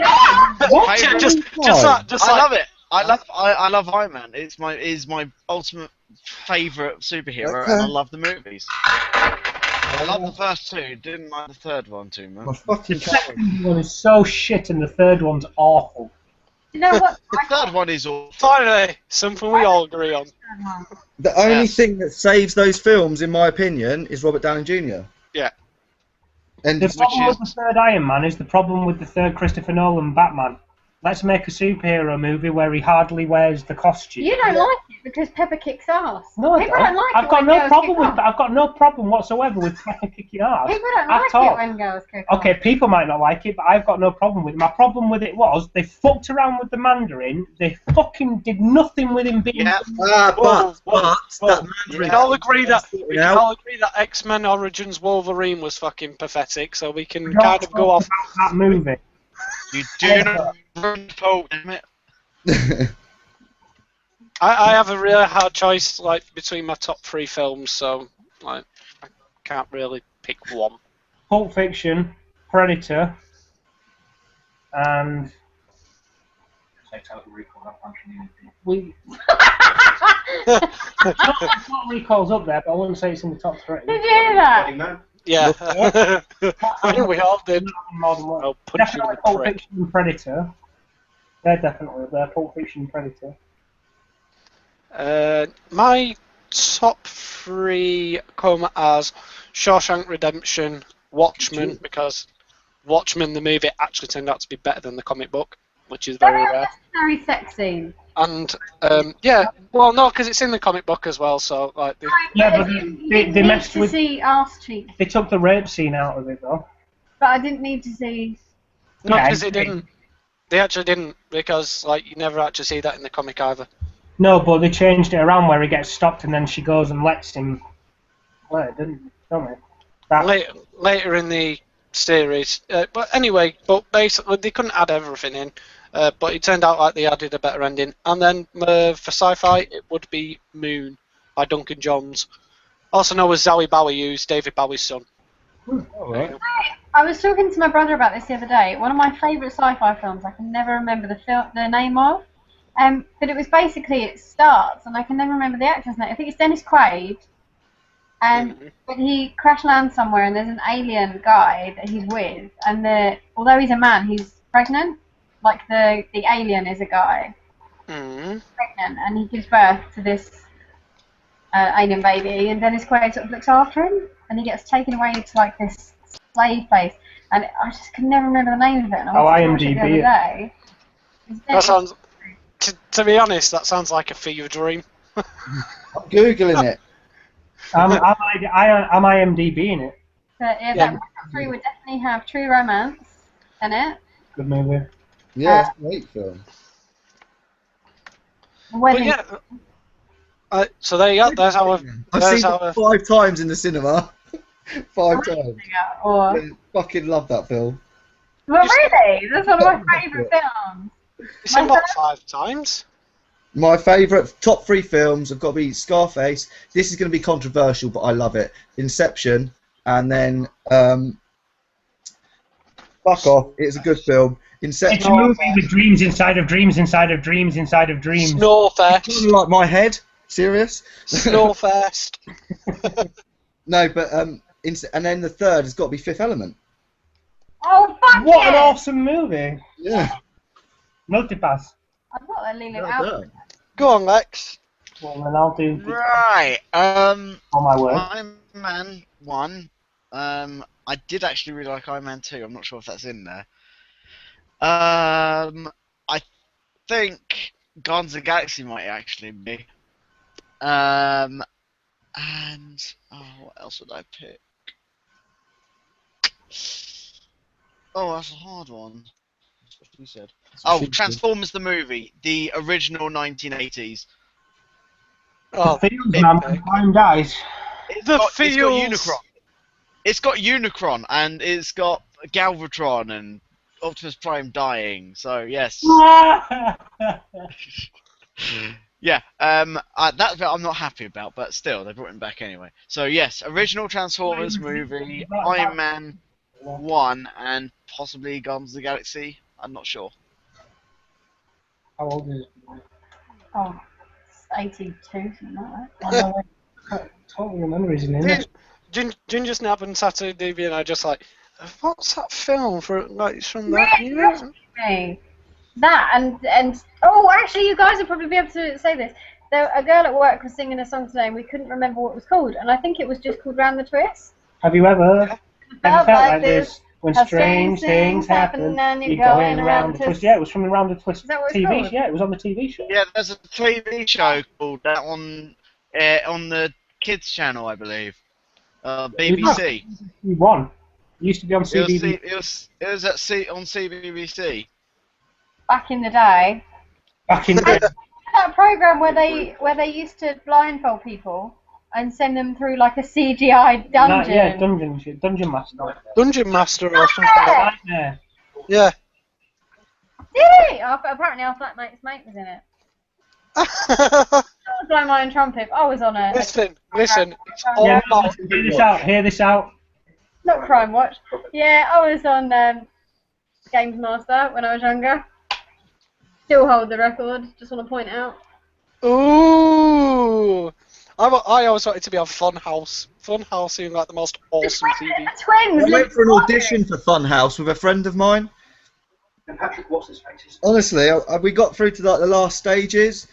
E: What?
C: Favourite-
A: Just
C: I
A: like,
C: love it. I love Iron Man. It's my ultimate favourite superhero, and I love the movies. I love the first two. Didn't like the third one too much.
B: My fucking
E: The second one is so shit, and the third one's awful.
D: You know what?
C: The third one is all.
A: finally, something we all agree on.
B: The only
C: Yes.
B: thing that saves those films, in my opinion, is Robert Downey Jr.
A: Yeah.
B: And
E: The problem with the third Iron Man is the problem with the third Christopher Nolan Batman. Let's make a superhero movie where he hardly wears the costume.
D: You don't like it because Pepper kicks ass.
E: No, I
D: People
E: don't.
D: don't like
E: I've
D: it
E: got
D: when
E: no
D: girls
E: problem
D: kick
E: with
D: off.
E: that. I've got no problem whatsoever with Pepper kicking ass.
D: People don't
E: at
D: like
E: all.
D: it when girls kick off.
E: Okay, people might not like it, but I've got no problem with it. My problem with it was they fucked around with the Mandarin. They fucking did nothing with him being.
C: Yeah.
B: but that
A: We
B: Mandarin
A: can all agree that
B: Yeah.
A: X-Men Origins Wolverine was fucking pathetic, so we can
E: Not
A: kind of go
E: talk
A: off.
E: about that movie.
C: You do not ruin the fault, damn it.
A: I have a really hard choice like between my top three films, so like I can't really pick one.
E: Pulp Fiction, Predator, and we. Not Recall's up there, but I wouldn't say it's in the top three.
D: Did you hear that?
A: Yeah, I think we all did.
E: Modern Warfare.
A: I'll punch you in
E: Definitely
A: the
E: Pulp
A: prick.
E: Fiction and Predator. They're definitely there. Pulp Fiction and Predator.
A: My top three come as Shawshank Redemption, Watchmen, because Watchmen the movie actually turned out to be better than the comic book, which is very rare.
D: Very sex scene.
A: And yeah, well, no, because it's in the comic book as well. So like,
E: Yeah, but they messed
D: to
E: with.
D: see arse cheeks,
E: They took the rape scene out of it though.
D: but I didn't need to see.
A: no,
E: Yeah,
A: because they didn't. They actually didn't, because like you never actually see that in the comic either.
E: No, but they changed it around where he gets stopped and then she goes and lets him. Well, it didn't, don't they? That,
A: Later in the series, but anyway, but basically they couldn't add everything in. But it turned out like they added a better ending. And then for sci-fi, it would be Moon by Duncan Jones, also known as Zowie Bowie, who's David Bowie's son.
B: Alright.
D: I was talking to my brother about this the other day. One of my favourite sci-fi films, I can never remember the name of. But it was basically, it starts, and I can never remember the actor's name. I think it's Dennis Quaid. But he crash lands somewhere, and there's an alien guy that he's with, and although he's a man, he's pregnant. Like the alien is a guy, pregnant, and he gives birth to this alien baby, and Dennis Quaid sort of looks after him, and he gets taken away to like this slave place, and I just can never remember the name of it. And I watched it the other day.
A: That sounds, to be honest, that sounds like a fever dream.
B: I'm googling it.
E: I'm IMDb-ing it.
D: But yeah, that top three would definitely have True Romance in it.
E: Good movie.
B: Yeah, it's a great film.
A: But
D: Wedding.
A: yeah, so there you go. There's our.
B: I've
A: There's
B: seen
A: our.
B: it 5 times in the cinema. 5 times.
D: Or,
B: I fucking love that film.
D: well, really? That's one of my favourite films.
A: You seen what 5 times?
B: My favourite top 3 films have got to be Scarface. This is going to be controversial, but I love it. Inception, and then fuck off. It's a good film.
E: It's a
B: Inception.
E: movie with dreams inside of dreams inside of dreams inside of dreams.
A: Snowfest.
B: Kind of like my head. Serious?
A: Snowfest.
B: No, but and then the third has got to be Fifth Element.
D: Oh, fuck
E: What an
D: yeah!
E: awesome movie!
B: Yeah.
E: Multipass.
D: I thought they'd leave it
B: Well
D: out.
B: done.
A: Go on, Lex.
E: Well, then I'll do
C: Right.
E: on my word.
C: Iron Man 1. I did actually really like Iron Man 2. I'm not sure if that's in there. I think Guardians of the Galaxy might actually be. And what else would I pick? Oh, that's a hard one. That's what you said. Oh, Transformers the movie, the original 1980s.
A: Oh,
E: The Feels, man, when time dies.
C: It's got Unicron. It's got Unicron and it's got Galvatron and Optimus Prime dying. So yes. Yeah. That bit I'm not happy about, but still they brought him back anyway. So yes, original Transformers movie, Iron Man 1, and possibly Guardians of the Galaxy. I'm not sure.
E: How old is it?
D: Oh, it's 82, something like that.
E: I totally remember his name.
A: Ginger Snap and Saturday DV and I just like, what's that film for? Like, it's from that year?
D: Me. That and oh, actually, you guys will probably be able to say this. A girl at work was singing a song today, and we couldn't remember what it was called, and I think it was just called "Round the Twist."
E: Have you ever felt like this? When
D: How
E: strange things happen,
D: and
E: you're going around the twist. Yeah, it was from the Round the Twist
D: Is that what it's
E: TV.
D: called?
E: Yeah, it was on the TV show.
C: Yeah, there's a TV show called that on the kids channel, I believe. BBC.
E: You won. It used to be on CBBC.
C: It was on CBBC.
D: Back in the day.
E: Back in the day.
D: That program where they used to blindfold people and send them through like a CGI dungeon.
E: Yeah, Dungeon Master.
A: Dungeon Master or something like that.
E: Yeah.
A: Yeah.
D: Did he? Apparently our flatmate's mate was in it. I was blowing my own trumpet. I was on a...
A: Listen. It's all about...
E: Hear this out.
D: Not Crime Watch. Yeah, I was on Games Master when I was younger. Still hold the record, just want to point out.
A: Ooh! I always wanted to be on Funhouse. Funhouse seemed like the most awesome TV.
D: Twins!
B: I went for an audition for Funhouse with a friend of mine.
E: And Patrick, what's his face?
B: Honestly, we got through to like the last stages.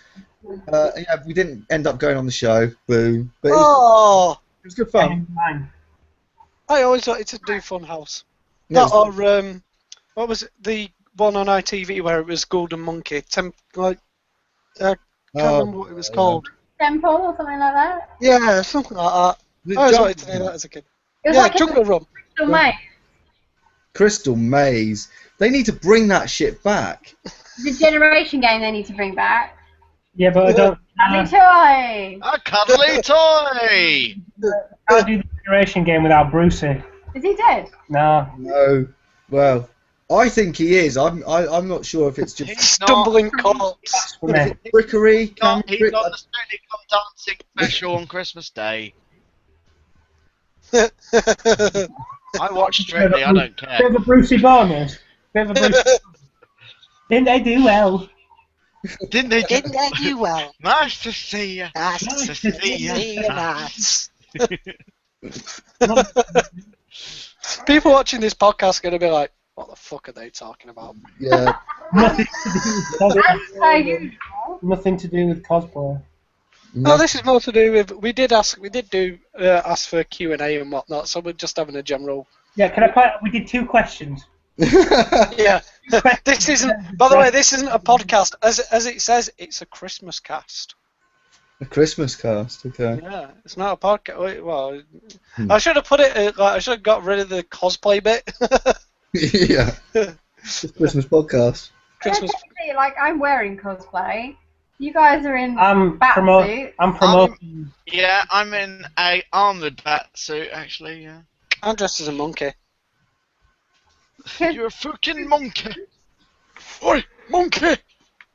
B: Yeah, we didn't end up going on the show. Boo! But it was good fun.
A: I always wanted to do Funhouse.
B: Yeah,
A: That or what was it? The one on ITV where it was Golden Monkey. I can't remember what it was called.
D: Temple or something like that?
A: Yeah, something like that. I always wanted to do that as a kid.
D: It was
A: Yeah,
D: like
A: Jungle Run.
D: Crystal Maze.
B: Crystal Maze. They need to bring that shit back.
D: The generation game they need to bring back.
E: Yeah, but I don't.
D: Cuddly toy!
C: A cuddly toy!
E: I'll do the generation game without Brucey.
D: Is he dead?
B: No. Well, I think he is. I'm not sure if it's just
C: He's
A: Stumbling corpse.
B: trickery.
C: He's on the Strictly Come Dancing special on Christmas Day. I watch Strictly, I don't care.
E: Bit of a Brucey bonus. Didn't they do well?
C: Didn't they
A: do well?
C: Nice to see you.
A: Nice to see you. Nice. People watching this podcast are going to be like, what the fuck are they talking about?
B: Yeah.
E: Nothing to do with cosplay.
A: No, this is more to do with. We did ask for Q&A and whatnot, so we're just having a general.
E: Yeah, can I point out we did 2 questions?
A: Yeah. This isn't. By the way, this isn't a podcast. As it says, it's a Christmas cast.
B: A Christmas cast, okay.
A: Yeah, it's not a podcast. Well, I should have put it. I should have got rid of the cosplay bit.
B: Yeah. Christmas podcast.
A: Christmas.
D: Like I'm wearing cosplay. You guys are in
E: I'm
D: batsuits.
E: promoting.
C: Yeah, I'm in a armoured bat suit, actually, yeah.
A: I'm dressed as a monkey.
C: You're a fucking monkey!
A: Oi, monkey!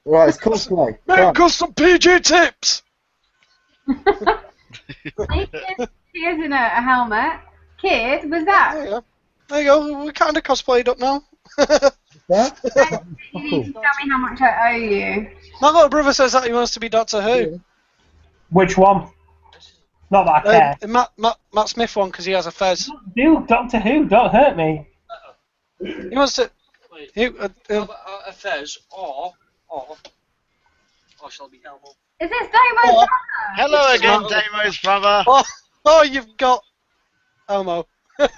B: Right, it's cosplay.
A: Make us some PG tips!
D: He is in a helmet. Kid, was that?
A: There you go. We kind of cosplayed up now.
B: What?
D: You need to tell me how much I owe you.
A: My little brother says that he wants to be Doctor Who.
E: Which one? Not that I care.
A: Matt Smith one because he has a fez.
E: Dude, Doctor Who, don't hurt me.
A: He wants to.
F: A fez or
A: shall be Elmo.
D: Is this Damo's brother?
C: Hello
A: It's
C: again,
A: not-
C: Damo's brother.
A: Oh, you've got Elmo.
D: Elmo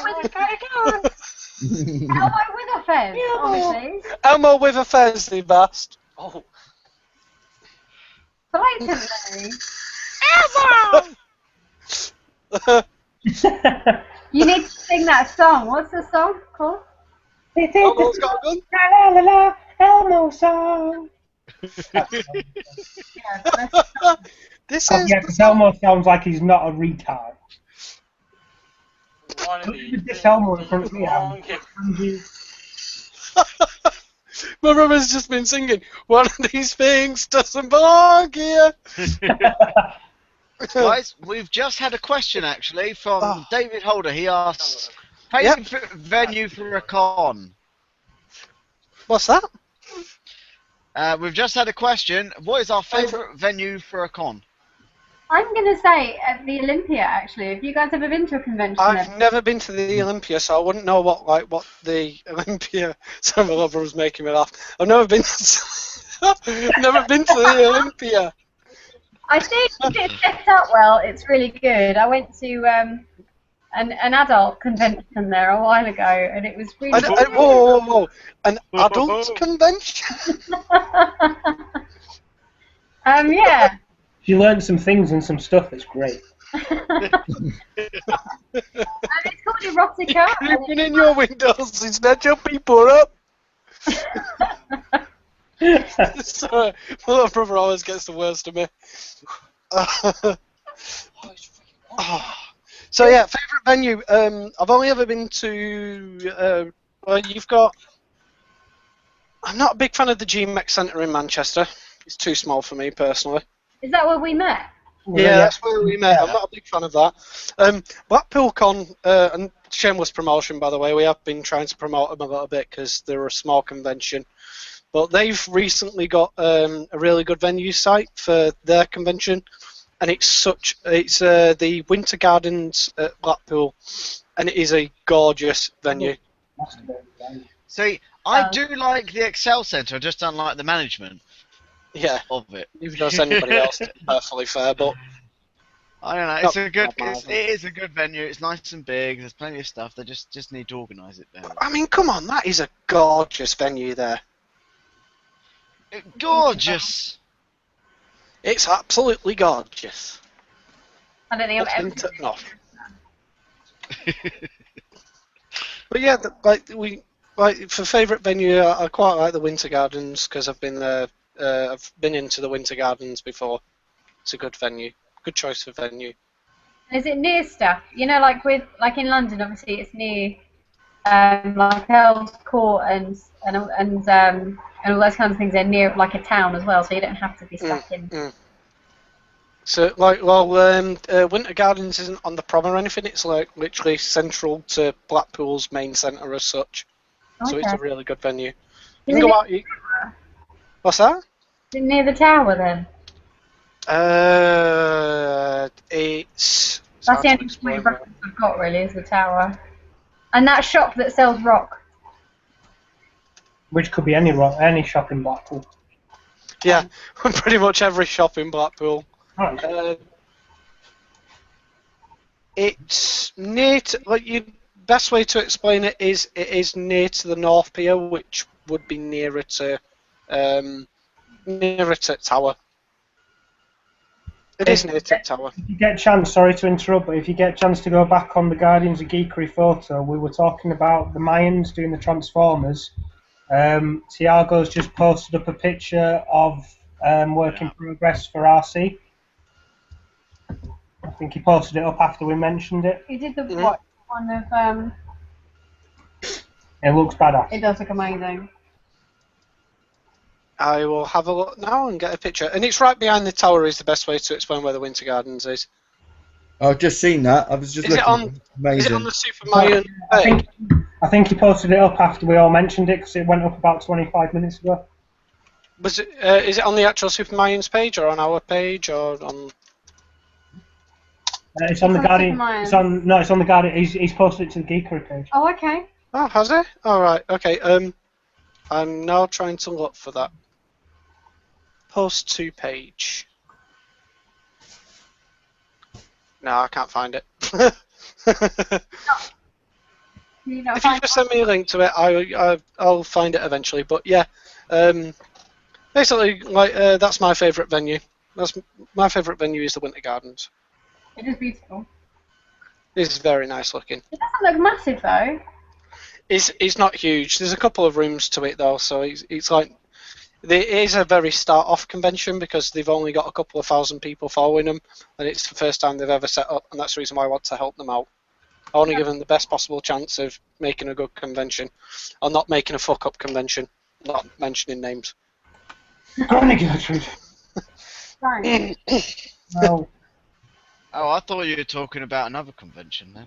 D: with a Elmo with a fez, obviously.
A: Elmo with a fez, the best. Oh.
D: Blatantly.
A: Elmo!
D: You need to sing that song. What's the song called?
A: Elmo's got a gun.
E: La la la, Elmo song.
D: Yeah,
A: This
E: Oh,
A: is
E: yeah,
A: the
E: because
A: song.
E: Elmo sounds like he's not a retard. This Elmo in front of me,
A: My brother's just been singing, one of these things doesn't belong here.
C: Guys, we've just had a question actually from David Holder. He asks, favourite venue for a con?
A: What's that?
C: We've just had a question. What is our favourite venue for a con?
D: I'm going to say at the Olympia, actually. Have you guys ever been to a convention
A: I've
D: there?
A: never been to the Olympia, so I wouldn't know what the Olympia. Sorry, my lover was making me laugh. I've never been. Never been to the Olympia.
D: I think it's set up well. It's really good. I went to an adult convention there a while ago, and it was really good.
A: Whoa. An adult convention?
D: Yeah.
E: You learned some things and some stuff that's great.
D: And it's called Erotica.
A: Creeping in your windows and snatch your people up. Sorry, my little brother always gets the worst of me. So yeah, favourite venue. I've only ever been to. Well, you've got. I'm not a big fan of the GMX Centre in Manchester. It's too small for me personally.
D: Is that where we met?
A: Yeah, that's where we met. I'm not a big fan of that. Blackpool Con, and shameless promotion by the way, we have been trying to promote them a little bit because they're a small convention. But they've recently got a really good venue site for their convention, and it's the Winter Gardens at Blackpool, and it is a gorgeous venue.
C: See, I do like the Excel Centre, I just don't like the management.
A: Yeah,
C: of it.
A: Neither does anybody else, to be perfectly fair, but
C: I don't know. It's a good. It is a good venue. It's nice and big. There's plenty of stuff. They just need to organise it better.
A: I mean, come on, that is a gorgeous venue there.
C: Gorgeous.
A: It's absolutely gorgeous.
D: I don't think I've ever.
A: No. But yeah, for favourite venue, I quite like the Winter Gardens because I've been there. I've been into the Winter Gardens before. It's a good venue. Good choice for venue.
D: Is it near stuff? You know, like in London, obviously it's near like Earl's Court and all those kinds of things. They're near like a town as well, so you don't have to be stuck in.
A: So Winter Gardens isn't on the prom or anything. It's like literally central to Blackpool's main centre as such. Okay. So it's a really good venue. You can go out. What's that?
D: Is it near the tower then?
A: It's.
D: That's the only point of reference I've got really is the tower, and that shop that sells rock.
E: Which could be any shop in Blackpool.
A: Yeah, pretty much every shop in Blackpool.
E: Right.
A: It's near to, best way to explain it is near to the North Pier, which would be nearer to Tower. It is near to Tower.
E: If you get a chance, sorry to interrupt, but if you get a chance to go back on the Guardians of Geekery photo, we were talking about the Mayans doing the Transformers. Tiago's just posted up a picture of work in progress for RC. I think he posted it up after we mentioned it.
D: He did the one of.
E: It looks badass.
D: It does look amazing.
A: I will have a look now and get a picture. And it's right behind the tower is the best way to explain where the Winter Gardens is.
B: I've just seen that. I was just looking. Amazing.
A: Is it on the Super Mario page?
E: I think he posted it up after we all mentioned it because it went up about 25 minutes ago.
A: Was it? Is it on the actual Super Marion's page or on our page or on?
E: It's on the Guardian. It's on the Guardian. He's posted it to the Geekery page.
D: Oh, okay.
A: Oh, has he? All right. Okay. I'm now trying to look for that. post to page. No, I can't find it. If you just send me a link to it, I'll find it eventually. But yeah, basically, like that's my favourite venue. My favourite venue is the Winter Gardens.
D: It is beautiful.
A: It's very nice looking.
D: It doesn't look massive though.
A: It's not huge. There's a couple of rooms to it though, so it's like it is a very start-off convention because they've only got a couple of thousand people following them, and it's the first time they've ever set up, and that's the reason why I want to help them out. I want to give them the best possible chance of making a good convention, or not making a fuck-up convention, not mentioning names.
E: Go on, Gertrude.
D: Sorry.
E: No.
C: Oh, I thought you were talking about another convention then.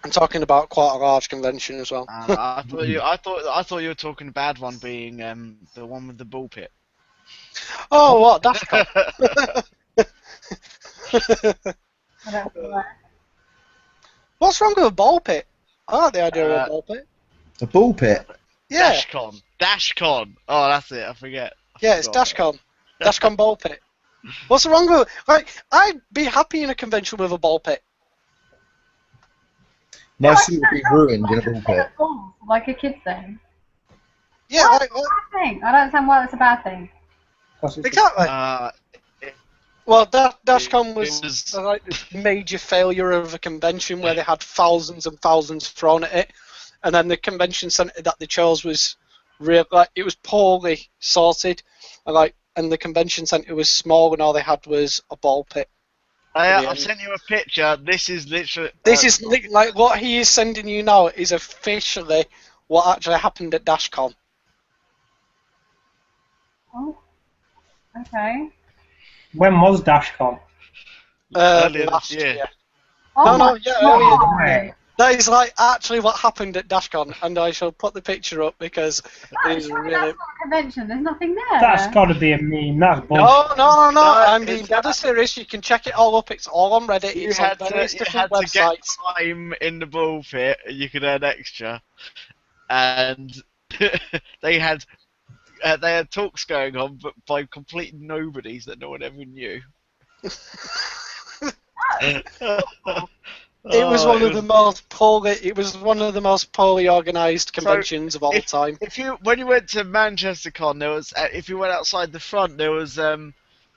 A: I'm talking about quite a large convention as well.
C: I thought you were talking a bad one, being the one with the ball pit.
A: Oh, what? Dashcon?
D: I don't feel like.
A: What's wrong with a ball pit? I like the idea of a ball pit.
B: A ball pit.
A: Yeah.
C: Dashcon. Oh, that's it. I forget.
A: Yeah, it's Dashcon. Dashcon ball pit. What's wrong with it? Like, I'd be happy in a convention with a ball pit.
B: My suit would be ruined in a ball pit.
D: Like a kid's thing.
A: Yeah,
D: Why
A: like,
D: is it a bad thing? I don't understand why it's a bad thing.
A: exactly. Well, Dashcon
C: it was
A: was like this major failure of a convention where they had thousands and thousands thrown at it, and then the convention centre that they chose was real. Like, it was poorly sorted, and the convention centre was small, and all they had was a ball pit.
C: I've sent you a picture. This is literally.
A: Like what he is sending you now is officially what actually happened at Dashcon.
D: Oh. Okay.
E: When was Dashcon?
C: Earlier
A: Last
C: this year.
D: Oh
A: No,
D: my
A: yeah,
D: God.
E: earlier.
A: That is like actually what happened at Dashcon, and I shall put the picture up because it is
D: Surely
A: really.
D: that's not a convention. There's nothing there.
E: That's got to be a meme. That's bullshit.
A: No.
C: No,
A: I'm being
C: it's
A: dead serious. You can check it all up. It's all on Reddit.
C: You
A: It's on
C: had
A: various
C: to
A: different
C: get
A: websites.
C: time in the ball pit. You could earn extra, and they had talks going on, but by complete nobodies that no one ever knew.
A: It was one of the most poorly organised conventions of all time.
C: When you went to Manchester Con, there was if you went outside the front, there was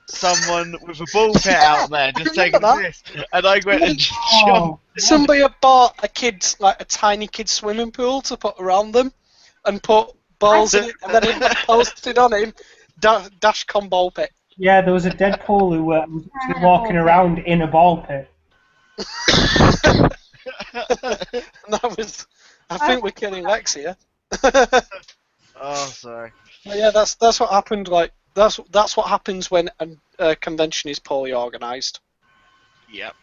C: someone with a ball pit out there just taking
A: that.
C: this, and I went and jumped.
A: Somebody had bought a tiny kid's swimming pool to put around them, and put balls in it, and then it posted on him Dashcon ball pit.
E: Yeah, there was a Deadpool who was walking around in a ball pit.
A: And that was, I think we're killing Lex here.
C: Oh, sorry.
A: But yeah, that's what happened. Like that's what happens when a convention is poorly organised.
C: Yep.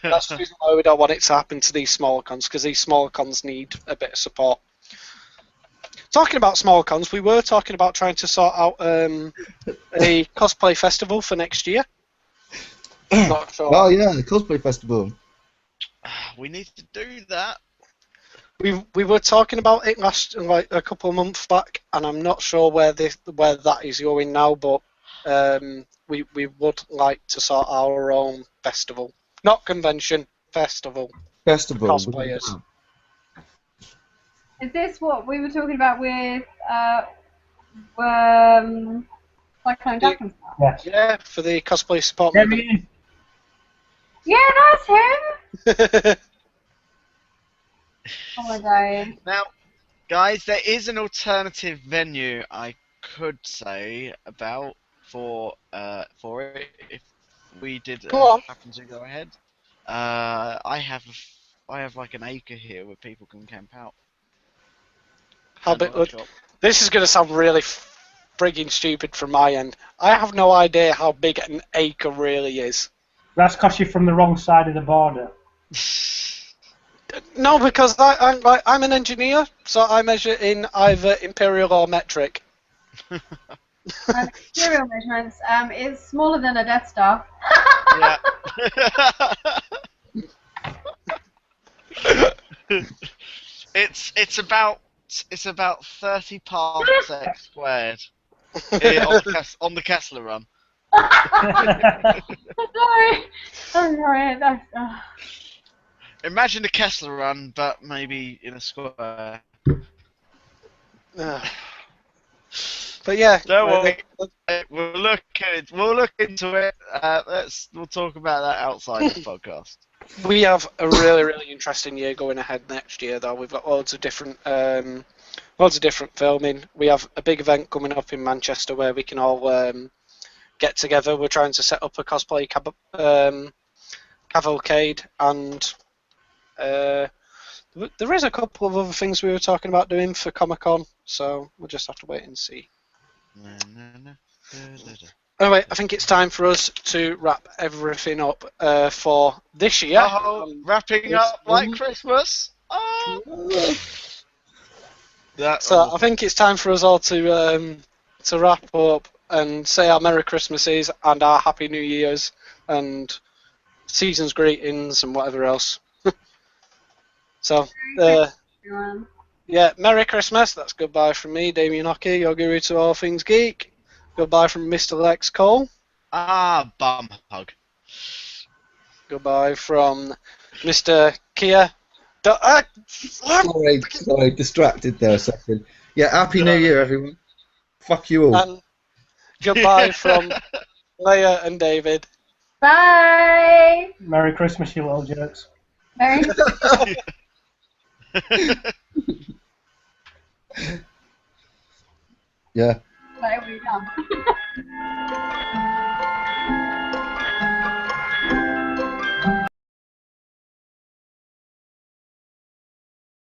A: That's the reason why we don't want it to happen to these smaller cons, because these smaller cons need a bit of support. Talking about smaller cons, we were talking about trying to sort out a cosplay festival for next year. Not sure.
B: Oh yeah, the cosplay festival.
C: We need to do that.
A: We were talking about it a couple of months back, and I'm not sure where that is going now, but we would like to sort our own festival, not convention, festival. Cosplayers.
D: Is this what we were talking about with Cyclone Duck and stuff?
E: Yes.
A: Yeah, for the cosplay support
E: There
A: movement.
E: he is.
D: Yeah, that's him. Oh my god.
C: Now, guys, there is an alternative venue I could say about for it if we did
A: Go on.
C: happen to go ahead. I have like an acre here where people can camp out.
A: How big? This is going to sound really frigging stupid from my end. I have no idea how big an acre really is.
E: That's because you're from the wrong side of the border.
A: No, because I'm an engineer, so I measure in either imperial or metric.
D: Imperial measurements. It's smaller than a Death Star.
C: Yeah. it's about 30 parsecs squared. Yeah, on the Kessler run.
D: Sorry. I'm sorry.
C: Imagine the Kessler run, but maybe in a square.
A: But yeah,
C: Don't worry. We'll look into it. We'll talk about that outside the podcast.
A: we have a really, really interesting year going ahead next year, though. We've got loads of different filming. We have a big event coming up in Manchester where we can all get together. We're trying to set up a cosplay cavalcade, and there is a couple of other things we were talking about doing for Comic-Con, so we'll just have to wait and see. Anyway, I think it's time for us to wrap everything up for this year.
C: Wrapping up like Christmas.
A: So I think it's time for us all to wrap up and say our Merry Christmases and our Happy New Years and season's greetings and whatever else. So, yeah, Merry Christmas. That's goodbye from me, Damien Hockey, your guru to all things geek. Goodbye from Mr. Lex Cole.
C: Bum hug.
A: Goodbye from Mr. Kia.
B: Sorry, distracted there a second. Yeah, Happy New Year, everyone. Fuck you all.
A: And goodbye from Leia and David.
D: Bye.
E: Merry Christmas, you little jerks.
D: Merry.
B: Yeah.
D: What have we done?